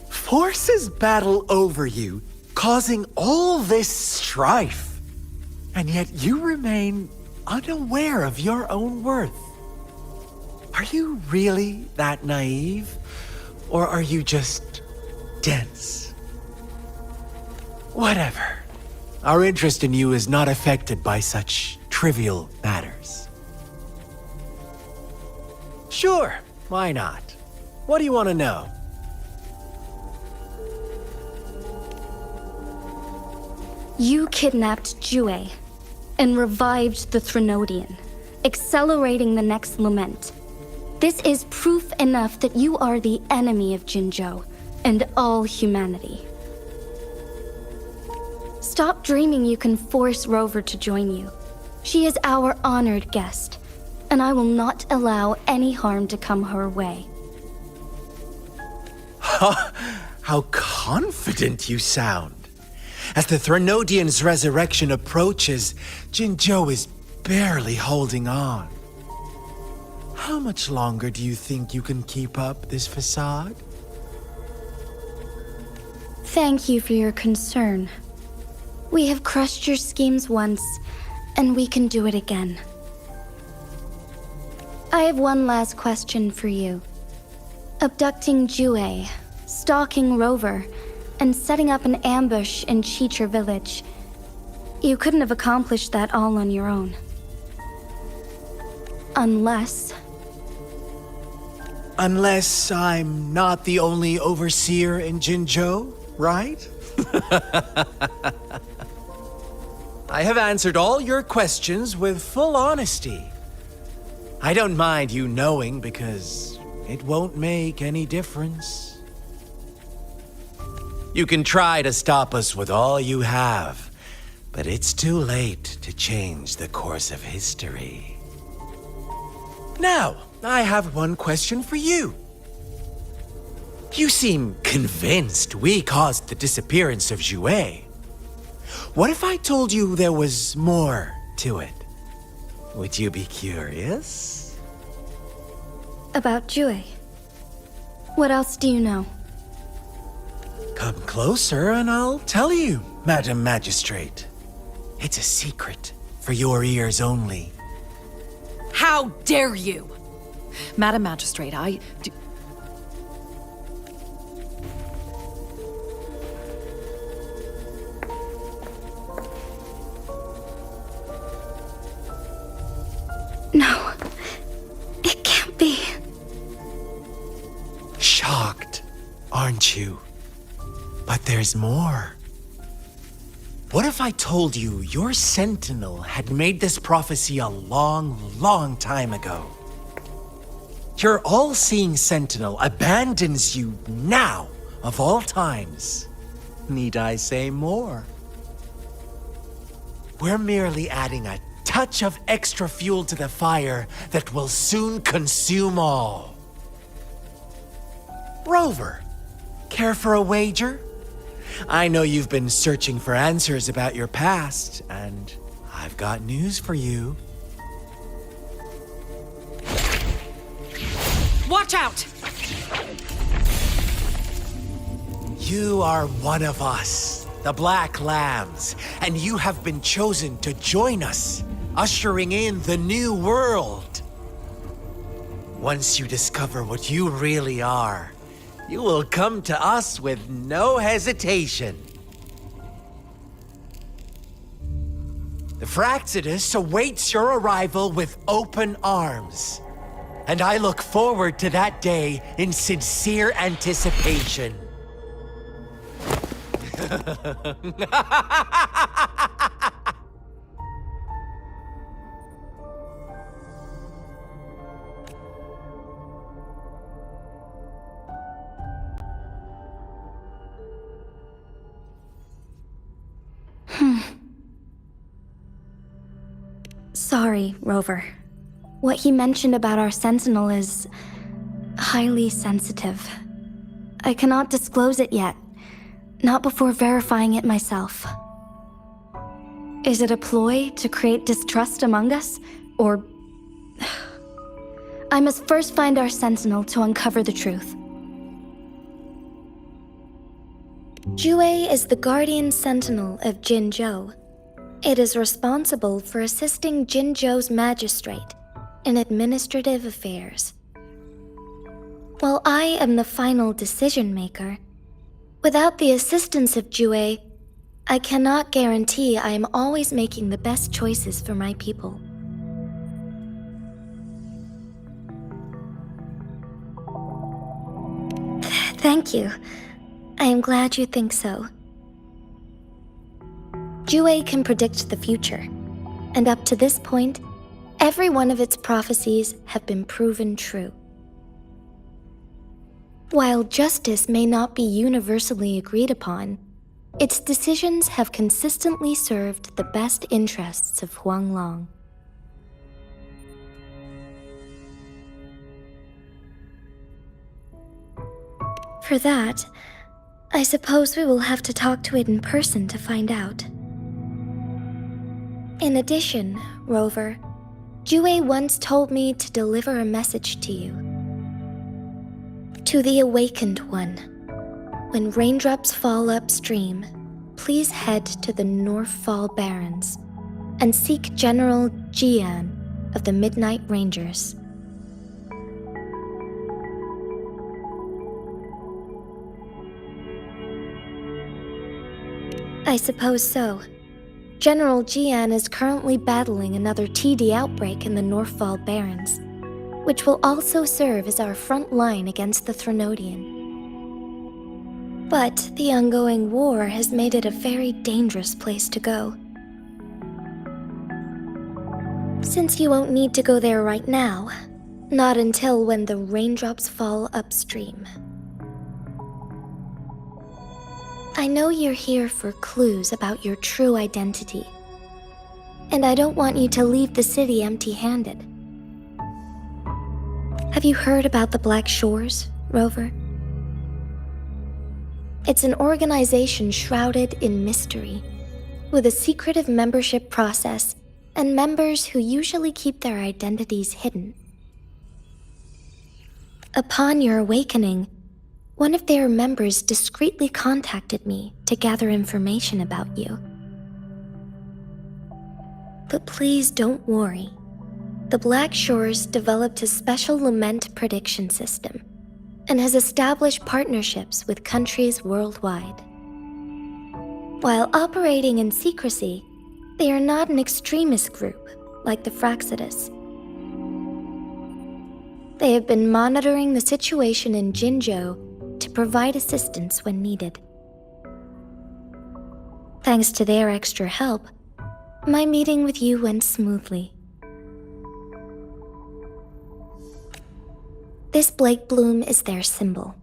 Forces battle over you, causing all this strife. And yet you remain unaware of your own worth. Are you really that naive? Or are you just dense? Whatever. Our interest in you is not affected by such trivial matters. Sure, why not? What do you want to know? You kidnapped Jue and revived the Threnodian, accelerating the next lament. This is proof enough that you are the enemy of Jinzhou and all humanity. Stop dreaming you can force Rover to join you. She is our honored guest, and I will not allow any harm to come her way. How confident you sound. As the Threnodian's resurrection approaches, Jinzhou is barely holding on. How much longer do you think you can keep up this facade? Thank you for your concern. We have crushed your schemes once, and we can do it again. I have one last question for you. Abducting Jue, stalking Rover, and setting up an ambush in Cheecher village. You couldn't have accomplished that all on your own. Unless I'm not the only overseer in Jinzhou, right? I have answered all your questions with full honesty. I don't mind you knowing because it won't make any difference. You can try to stop us with all you have, but it's too late to change the course of history. Now, I have one question for you. You seem convinced we caused the disappearance of Jue. What if I told you there was more to it? Would you be curious? about Jue. What else do you know? Come closer and I'll tell you, Madam Magistrate. It's a secret for your ears only. How dare you! Madam Magistrate, No, it can't be. Shocked, aren't you? But there's more. What if I told you your sentinel had made this prophecy a long, long time ago? Your all-seeing sentinel abandons you now, of all times. Need I say more? We're merely adding a touch of extra fuel to the fire that will soon consume all. Rover, care for a wager? I know you've been searching for answers about your past, and I've got news for you. watch out! You are one of us, the Black Lambs, and you have been chosen to join us, ushering in the new world. Once you discover what you really are, you will come to us with no hesitation. The Fraxidus awaits your arrival with open arms, and I look forward to that day in sincere anticipation. Sorry, Rover. What he mentioned about our sentinel is highly sensitive. I cannot disclose it yet, not before verifying it myself. Is it a ploy to create distrust among us, or... I must first find our sentinel to uncover the truth. Jue is the guardian sentinel of Jinzhou. It is responsible for assisting Jinzhou's magistrate in administrative affairs. While I am the final decision maker, without the assistance of Jue, I cannot guarantee I am always making the best choices for my people. Thank you. I am glad you think so. Jue can predict the future, and up to this point, every one of its prophecies have been proven true. While justice may not be universally agreed upon, Its decisions have consistently served the best interests of Huanglong. For that, I suppose we will have to talk to it in person to find out. In addition, Rover, Jue once told me to deliver a message to you. To the Awakened One. When raindrops fall upstream, please head to the Northfall Barrens and seek General Jian of the Midnight Rangers. I suppose so. General Jian is currently battling another TD outbreak in the Northfall Barrens, which will also serve as our front line against the Threnodian. But the ongoing war has made it a very dangerous place to go. Since you won't need to go there right now, not until when the raindrops fall upstream. I know you're here for clues about your true identity, and I don't want you to leave the city empty-handed. Have you heard about the Black Shores, Rover? It's an organization shrouded in mystery, with a secretive membership process and members who usually keep their identities hidden. Upon your awakening, one of their members discreetly contacted me to gather information about you. But please don't worry. The Black Shores developed a special lament prediction system and has established partnerships with countries worldwide. While operating in secrecy, they are not an extremist group like the Fraxidus. They have been monitoring the situation in Jinzhou to provide assistance when needed. Thanks to their extra help, my meeting with you went smoothly. This Blake Bloom is their symbol.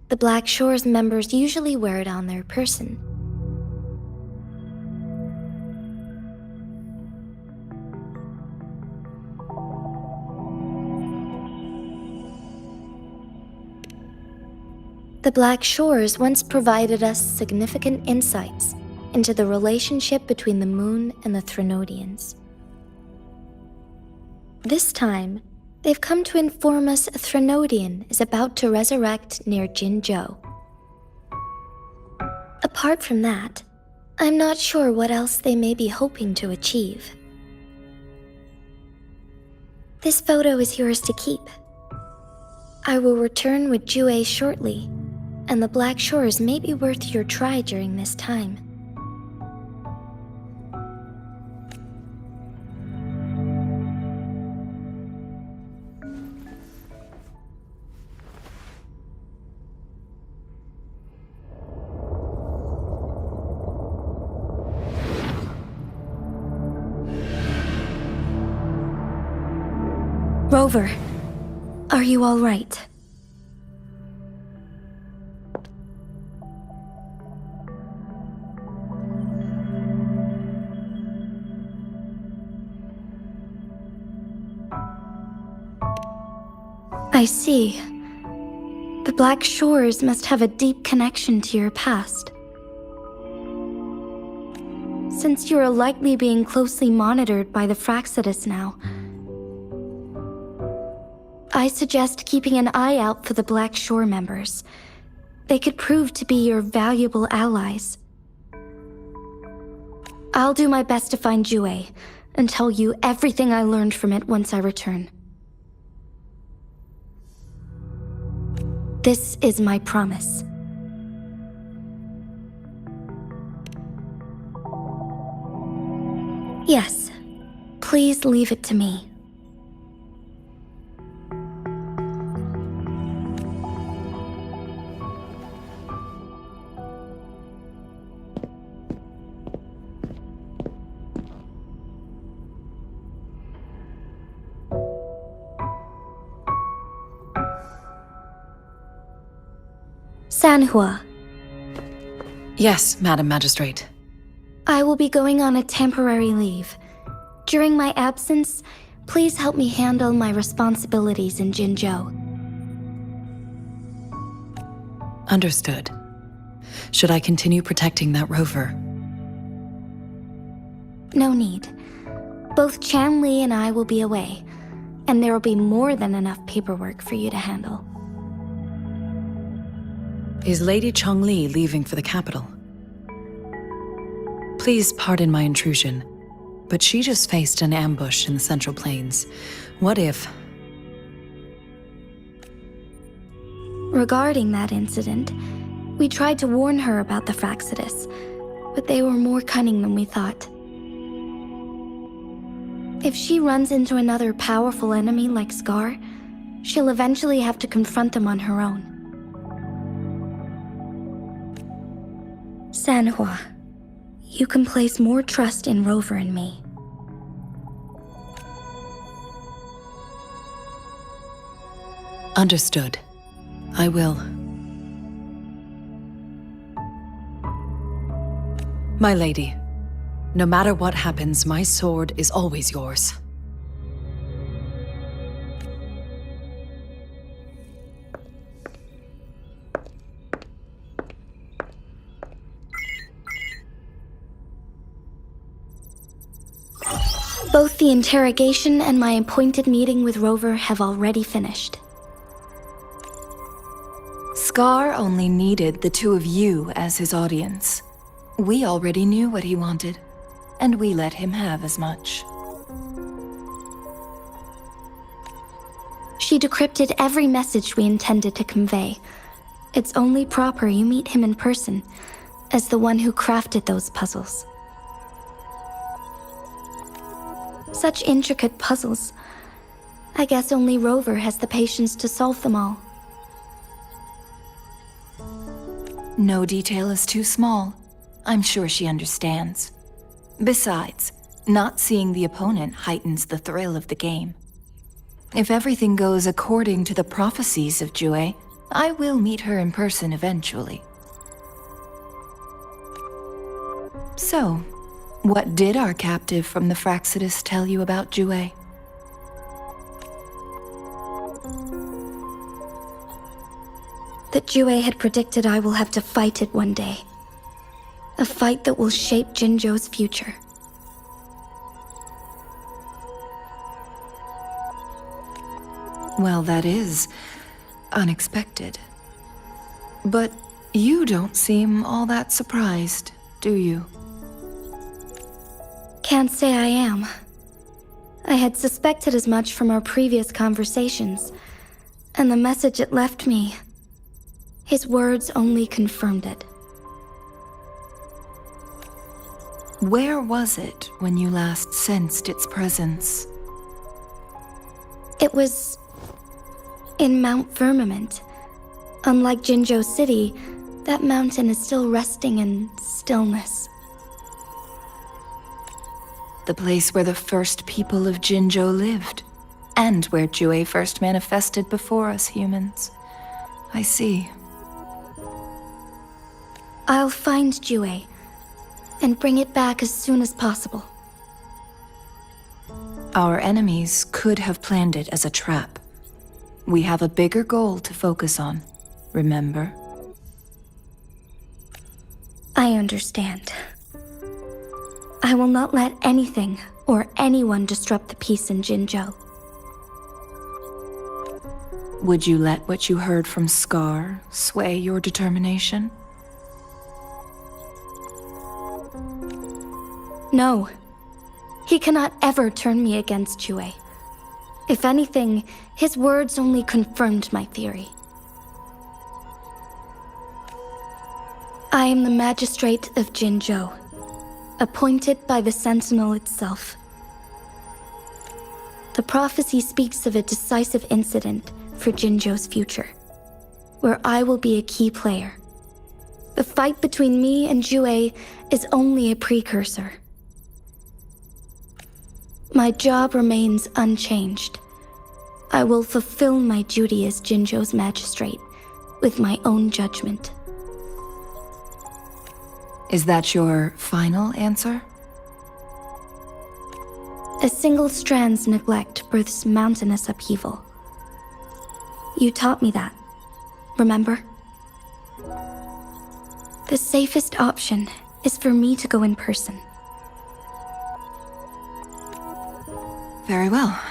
The Black Shores members usually wear it on their person. The Black Shores once provided us significant insights into the relationship between the Moon and the Threnodians. This time, they've come to inform us a Threnodian is about to resurrect near Jinzhou. Apart from that, I'm not sure what else they may be hoping to achieve. This photo is yours to keep. I will return with Jue shortly, and the Black Shores may be worth your try during this time. Rover, are you all right? I see. The Black Shores must have a deep connection to your past. Since you are likely being closely monitored by the Fraxidus now, I suggest keeping an eye out for the Black Shore members. They could prove to be your valuable allies. I'll do my best to find Jue and tell you everything I learned from it once I return. This is my promise. Yes, please leave it to me. Sanhua, Yes, Madam Magistrate. I will be going on a temporary leave. During my absence, please help me handle my responsibilities in Jinzhou. Understood. Should I continue protecting that rover? No need. Both Chanli and I will be away, and there will be more than enough paperwork for you to handle. Is Lady Chongli leaving for the capital? Please pardon my intrusion, but she just faced an ambush in the Central Plains. What if... Regarding that incident, we tried to warn her about the Fraxidus, but they were more cunning than we thought. If she runs into another powerful enemy like Scar, she'll eventually have to confront them on her own. Sanhua, you can place more trust in Rover and me. Understood. I will. My lady, no matter what happens, my sword is always yours. Both the interrogation and my appointed meeting with Rover have already finished. Scar only needed the two of you as his audience. We already knew what he wanted, and we let him have as much. She decrypted every message we intended to convey. It's only proper you meet him in person, as the one who crafted those puzzles. Such intricate puzzles. I guess only Rover has the patience to solve them all. No detail is too small. I'm sure she understands. Besides, not seeing the opponent heightens the thrill of the game. If everything goes according to the prophecies of Jue, I will meet her in person eventually. So, what did our captive from the Fraxidus tell you about Jue? That Jue had predicted I will have to fight it one day. A fight that will shape Jinzhou's future. Well, that is unexpected. But you don't seem all that surprised, do you? Can't say I am. I had suspected as much from our previous conversations, and the message it left me, his words only confirmed it. Where was it when you last sensed its presence? It was in Mount Firmament. Unlike Jinzhou City, that mountain is still resting in stillness. The place where the first people of Jinzhou lived, and where Jue first manifested before us humans. I see. I'll find Jue and bring it back as soon as possible. Our enemies could have planned it as a trap. We have a bigger goal to focus on, remember? I understand. I will not let anything or anyone disrupt the peace in Jinzhou. Would you let what you heard from Scar sway your determination? No. He cannot ever turn me against Jue. If anything, his words only confirmed my theory. I am the magistrate of Jinzhou, appointed by the Sentinel itself. The prophecy speaks of a decisive incident for Jinzhou's future, where I will be a key player. The fight between me and Jue is only a precursor. My job remains unchanged. I will fulfill my duty as Jinzhou's magistrate with my own judgment. Is that your final answer? A single strand's neglect births mountainous upheaval. You taught me that, remember? The safest option is for me to go in person. Very well.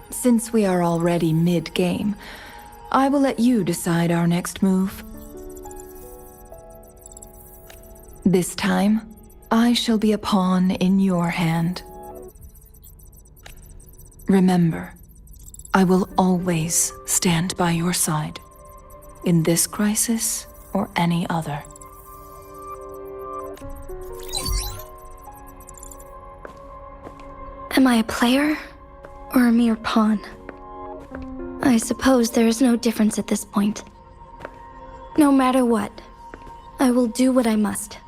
Since we are already mid-game, I will let you decide our next move. This time, I shall be a pawn in your hand. Remember, I will always stand by your side, in this crisis or any other. Am I a player or a mere pawn? I suppose there is no difference at this point. No matter what, I will do what I must.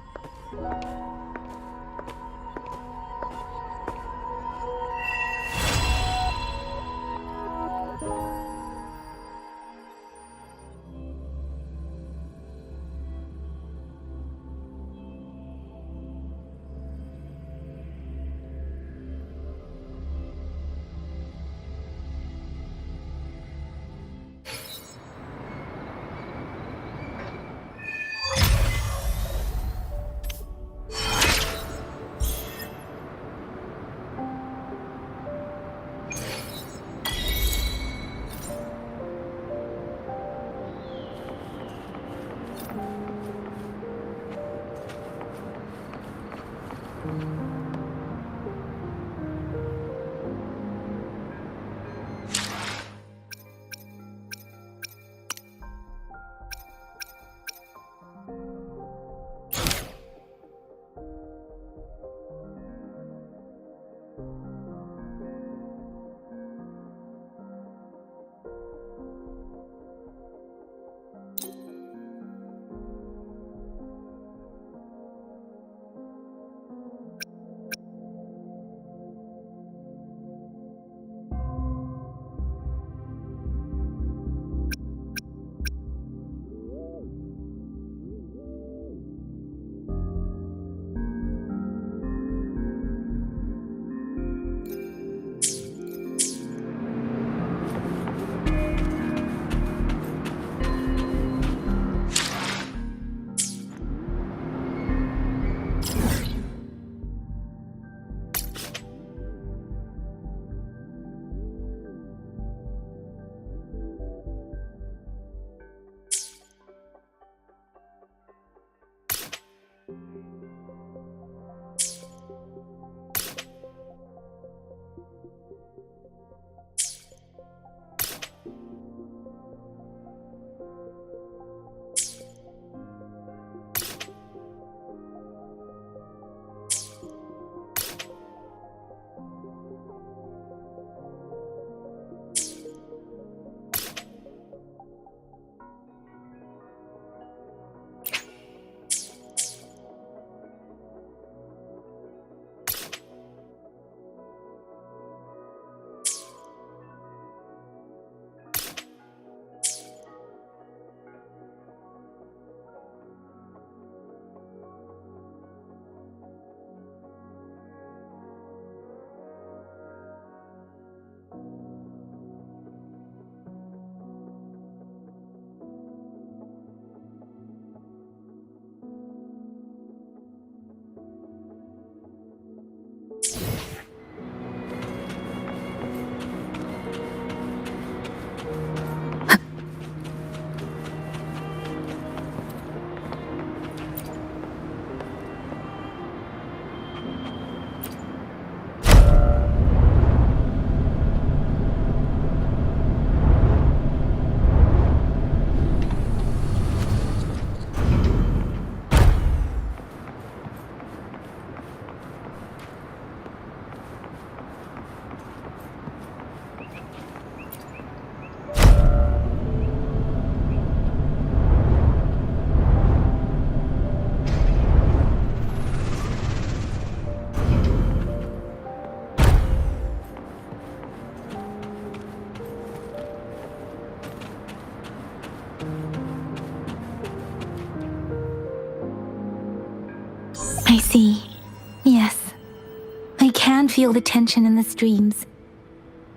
feel the tension in the streams.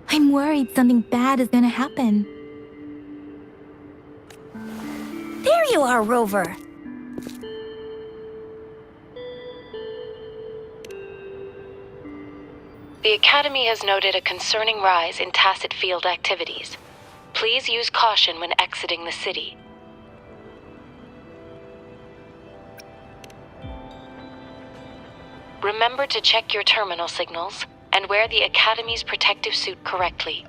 I'm worried something bad is gonna happen. There you are, Rover. The Academy has noted a concerning rise in tacit field activities. Please use caution when exiting the city. Remember to check your terminal signals and wear the Academy's protective suit correctly.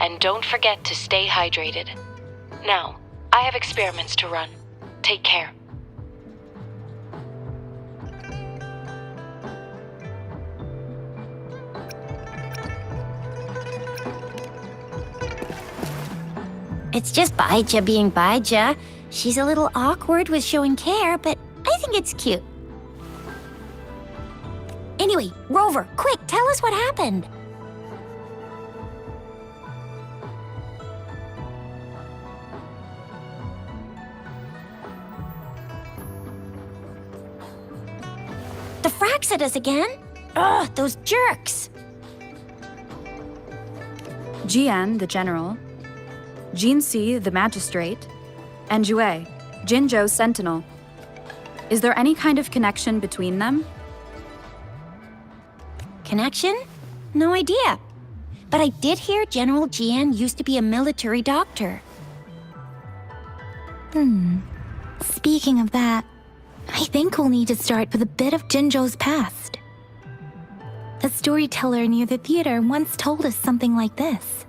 And don't forget to stay hydrated. Now, I have experiments to run. Take care. It's just Baija being Baija. She's a little awkward with showing care, but I think it's cute. Anyway, Rover, quick, tell us what happened. The Fraxidus again? Ugh, those jerks! Jian, the general, Jinxi, the magistrate, and Jue, Jinzhou's sentinel. Is there any kind of connection between them? Connection? No idea. But I did hear General Jian used to be a military doctor. Speaking of that, I think we'll need to start with a bit of Jinzhou's past. A storyteller near the theater once told us something like this.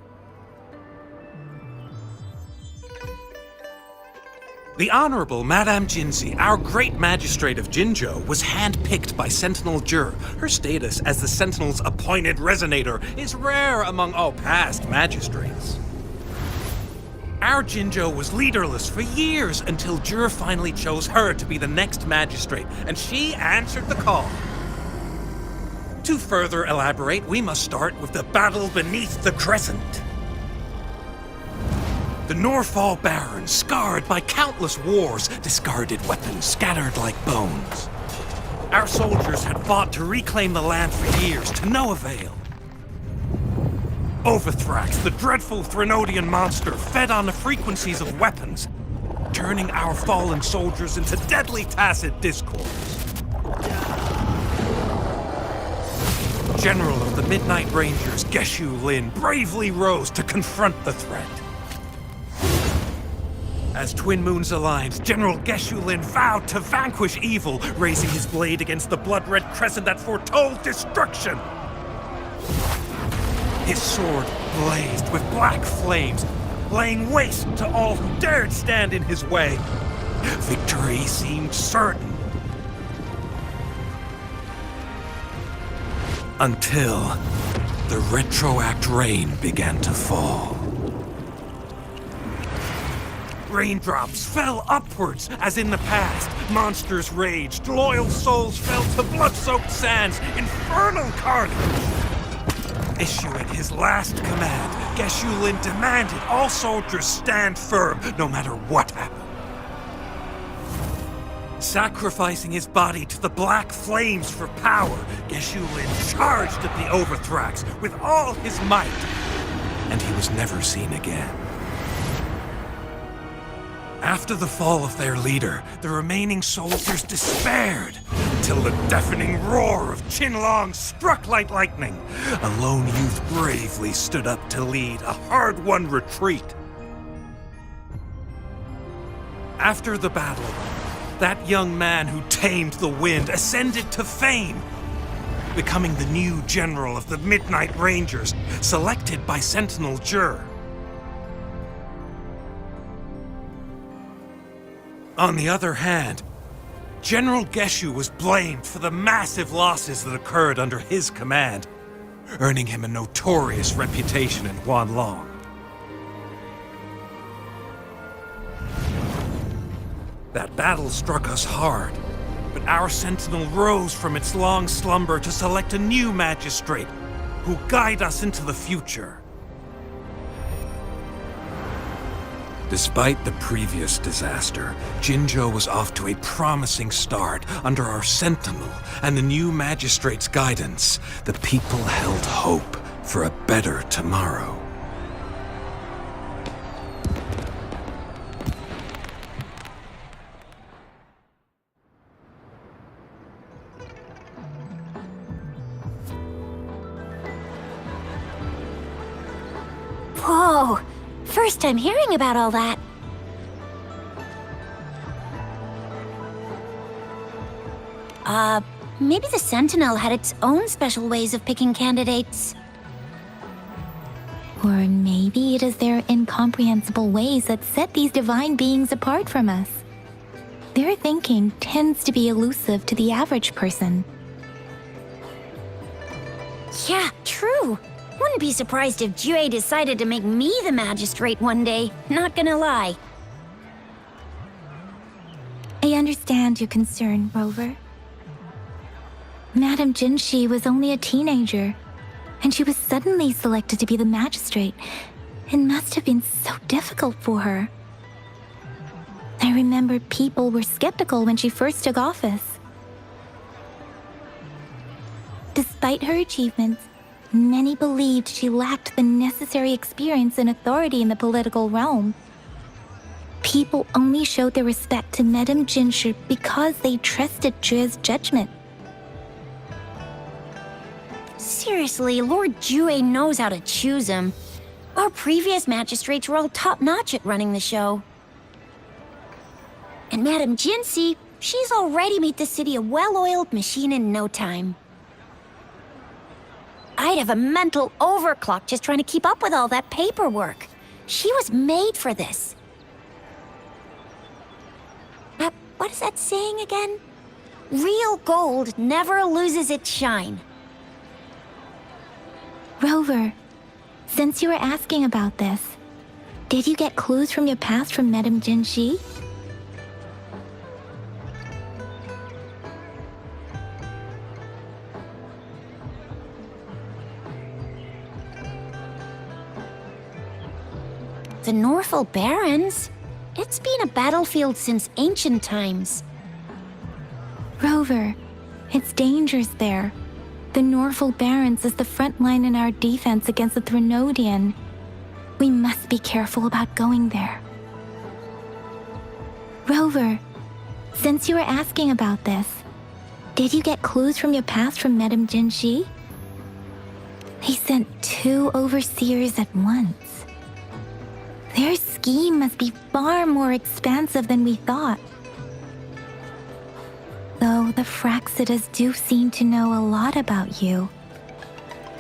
The Honorable Madame Jinxi, our great magistrate of Jinzhou, was handpicked by Sentinel Jur. Her status as the Sentinel's appointed resonator is rare among all past magistrates. Our Jinzhou was leaderless for years until Jur finally chose her to be the next magistrate, and she answered the call. To further elaborate, we must start with the battle beneath the Crescent. The Norfall Barons, scarred by countless wars, discarded weapons scattered like bones. Our soldiers had fought to reclaim the land for years, to no avail. Overthrax, the dreadful Threnodian monster, fed on the frequencies of weapons, turning our fallen soldiers into deadly tacit discords. General of the Midnight Rangers, Geshu Lin, bravely rose to confront the threat. As Twin Moons aligned, General Geshu Lin vowed to vanquish evil, raising his blade against the blood-red crescent that foretold destruction. His sword blazed with black flames, laying waste to all who dared stand in his way. Victory seemed certain. Until the retroact rain began to fall. Raindrops fell upwards, as in the past. Monsters raged, loyal souls fell to blood-soaked sands, infernal carnage. Issuing his last command, Geshu Lin demanded all soldiers stand firm, no matter what happened. Sacrificing his body to the black flames for power, Geshu Lin charged at the Overthrax with all his might, and he was never seen again. After the fall of their leader, the remaining soldiers despaired, until the deafening roar of Qinlong struck like lightning. A lone youth bravely stood up to lead a hard-won retreat. After the battle, that young man who tamed the wind ascended to fame, becoming the new general of the Midnight Rangers, selected by Sentinel Jur. On the other hand, General Geshu was blamed for the massive losses that occurred under his command, earning him a notorious reputation in Huanlong. That battle struck us hard, but our sentinel rose from its long slumber to select a new magistrate who'll guide us into the future. Despite the previous disaster, Jinzhou was off to a promising start under our Sentinel and the new Magistrate's guidance. The people held hope for a better tomorrow. Whoa! First time hearing about all that. Maybe the Sentinel had its own special ways of picking candidates. Or maybe it is their incomprehensible ways that set these divine beings apart from us. Their thinking tends to be elusive to the average person. Yeah, true. Wouldn't be surprised if Jue decided to make me the magistrate one day. Not gonna lie. I understand your concern, Rover. Madame Jinshi was only a teenager, and she was suddenly selected to be the magistrate. It must have been so difficult for her. I remember people were skeptical when she first took office. Despite her achievements, many believed she lacked the necessary experience and authority in the political realm. People only showed their respect to Madame Jinshi because they trusted Jue's judgment. Seriously, Lord Jue knows how to choose him. Our previous magistrates were all top-notch at running the show. And Madame Jinshi, she's already made the city a well-oiled machine in no time. I'd have a mental overclock just trying to keep up with all that paperwork. She was made for this. What is that saying again? Real gold never loses its shine. Rover, since you were asking about this, did you get clues from your past from Madame Jinshi? The Norfolk Barrens? It's been a battlefield since ancient times. Rover, it's dangerous there. The Norfolk Barrens is the front line in our defense against the Threnodian. We must be careful about going there. Rover, since you were asking about this, did you get clues from your past from Madame Jinshi? They sent 2 overseers at once. Their scheme must be far more expansive than we thought. Though the Fraxidas do seem to know a lot about you,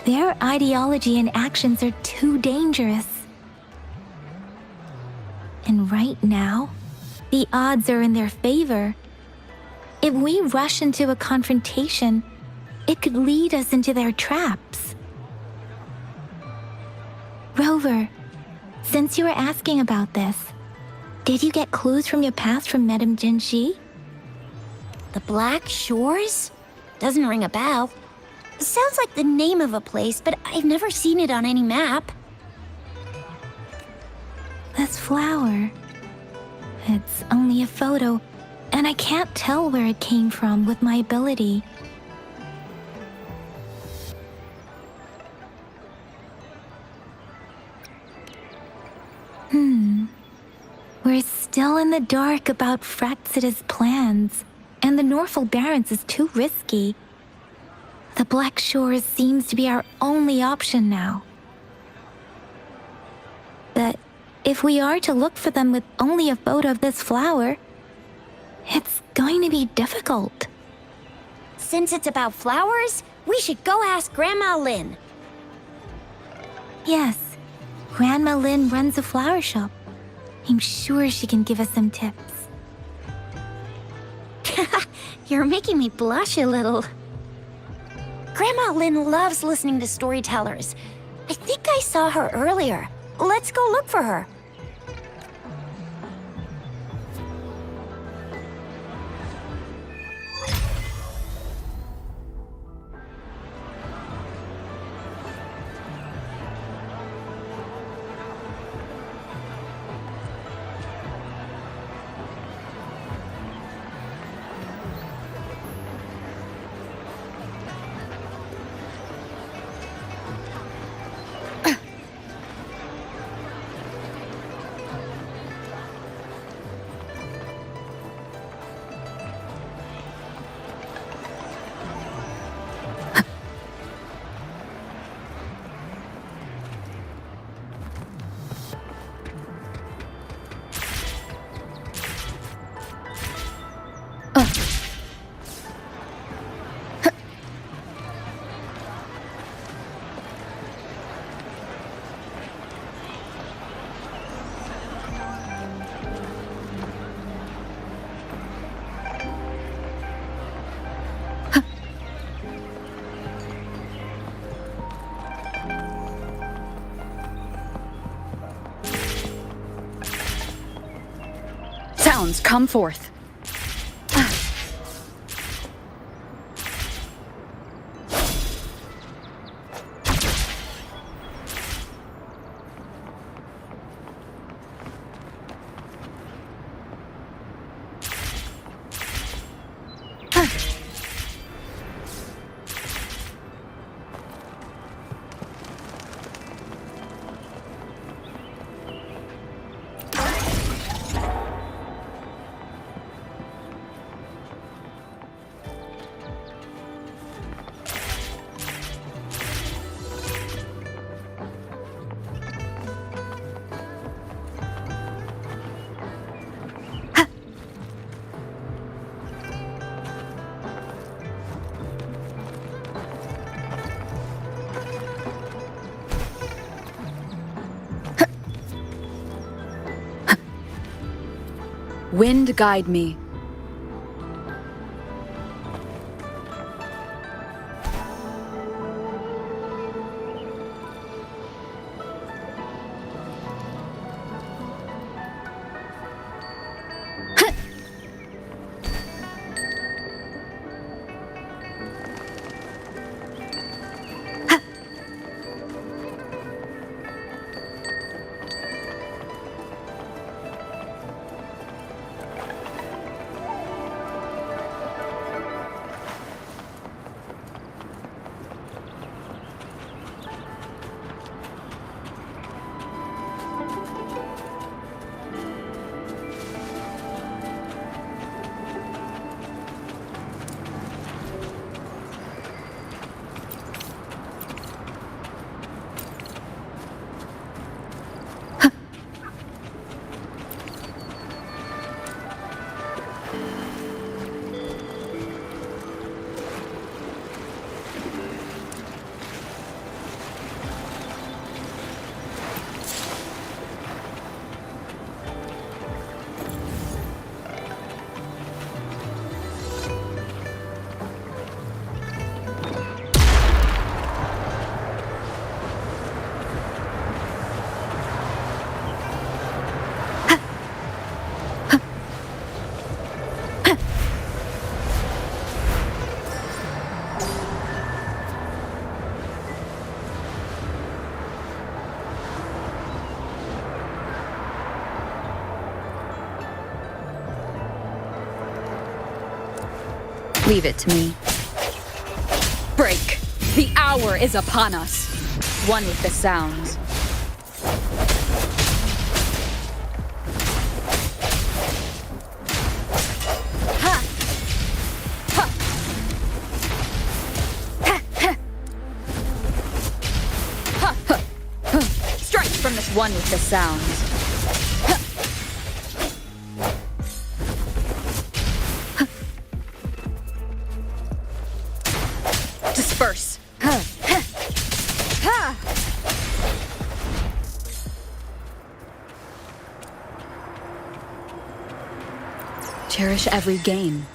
their ideology and actions are too dangerous. And right now, the odds are in their favor. If we rush into a confrontation, it could lead us into their traps. Rover, since you were asking about this, did you get clues from your past from Madame Jinshi? The Black Shores? Doesn't ring a bell. Sounds like the name of a place, but I've never seen it on any map. This flower. It's only a photo, and I can't tell where it came from with my ability. We're still in the dark about Fraxida's plans, and the Norfolk Barrens is too risky. The Black Shores seems to be our only option now. But if we are to look for them with only a photo of this flower, it's going to be difficult. Since it's about flowers, we should go ask Grandma Lynn. Yes, Grandma Lynn runs a flower shop. I'm sure she can give us some tips. You're making me blush a little. Grandma Lynn loves listening to storytellers. I think I saw her earlier. Let's go look for her. sounds, come forth. Wind guide me. Leave it to me. Break! The hour is upon us. One with the sounds. Ha! Ha! Ha! Ha! Ha! Ha! Ha! Strike from this one with the sounds. Disperse. Cherish every gain.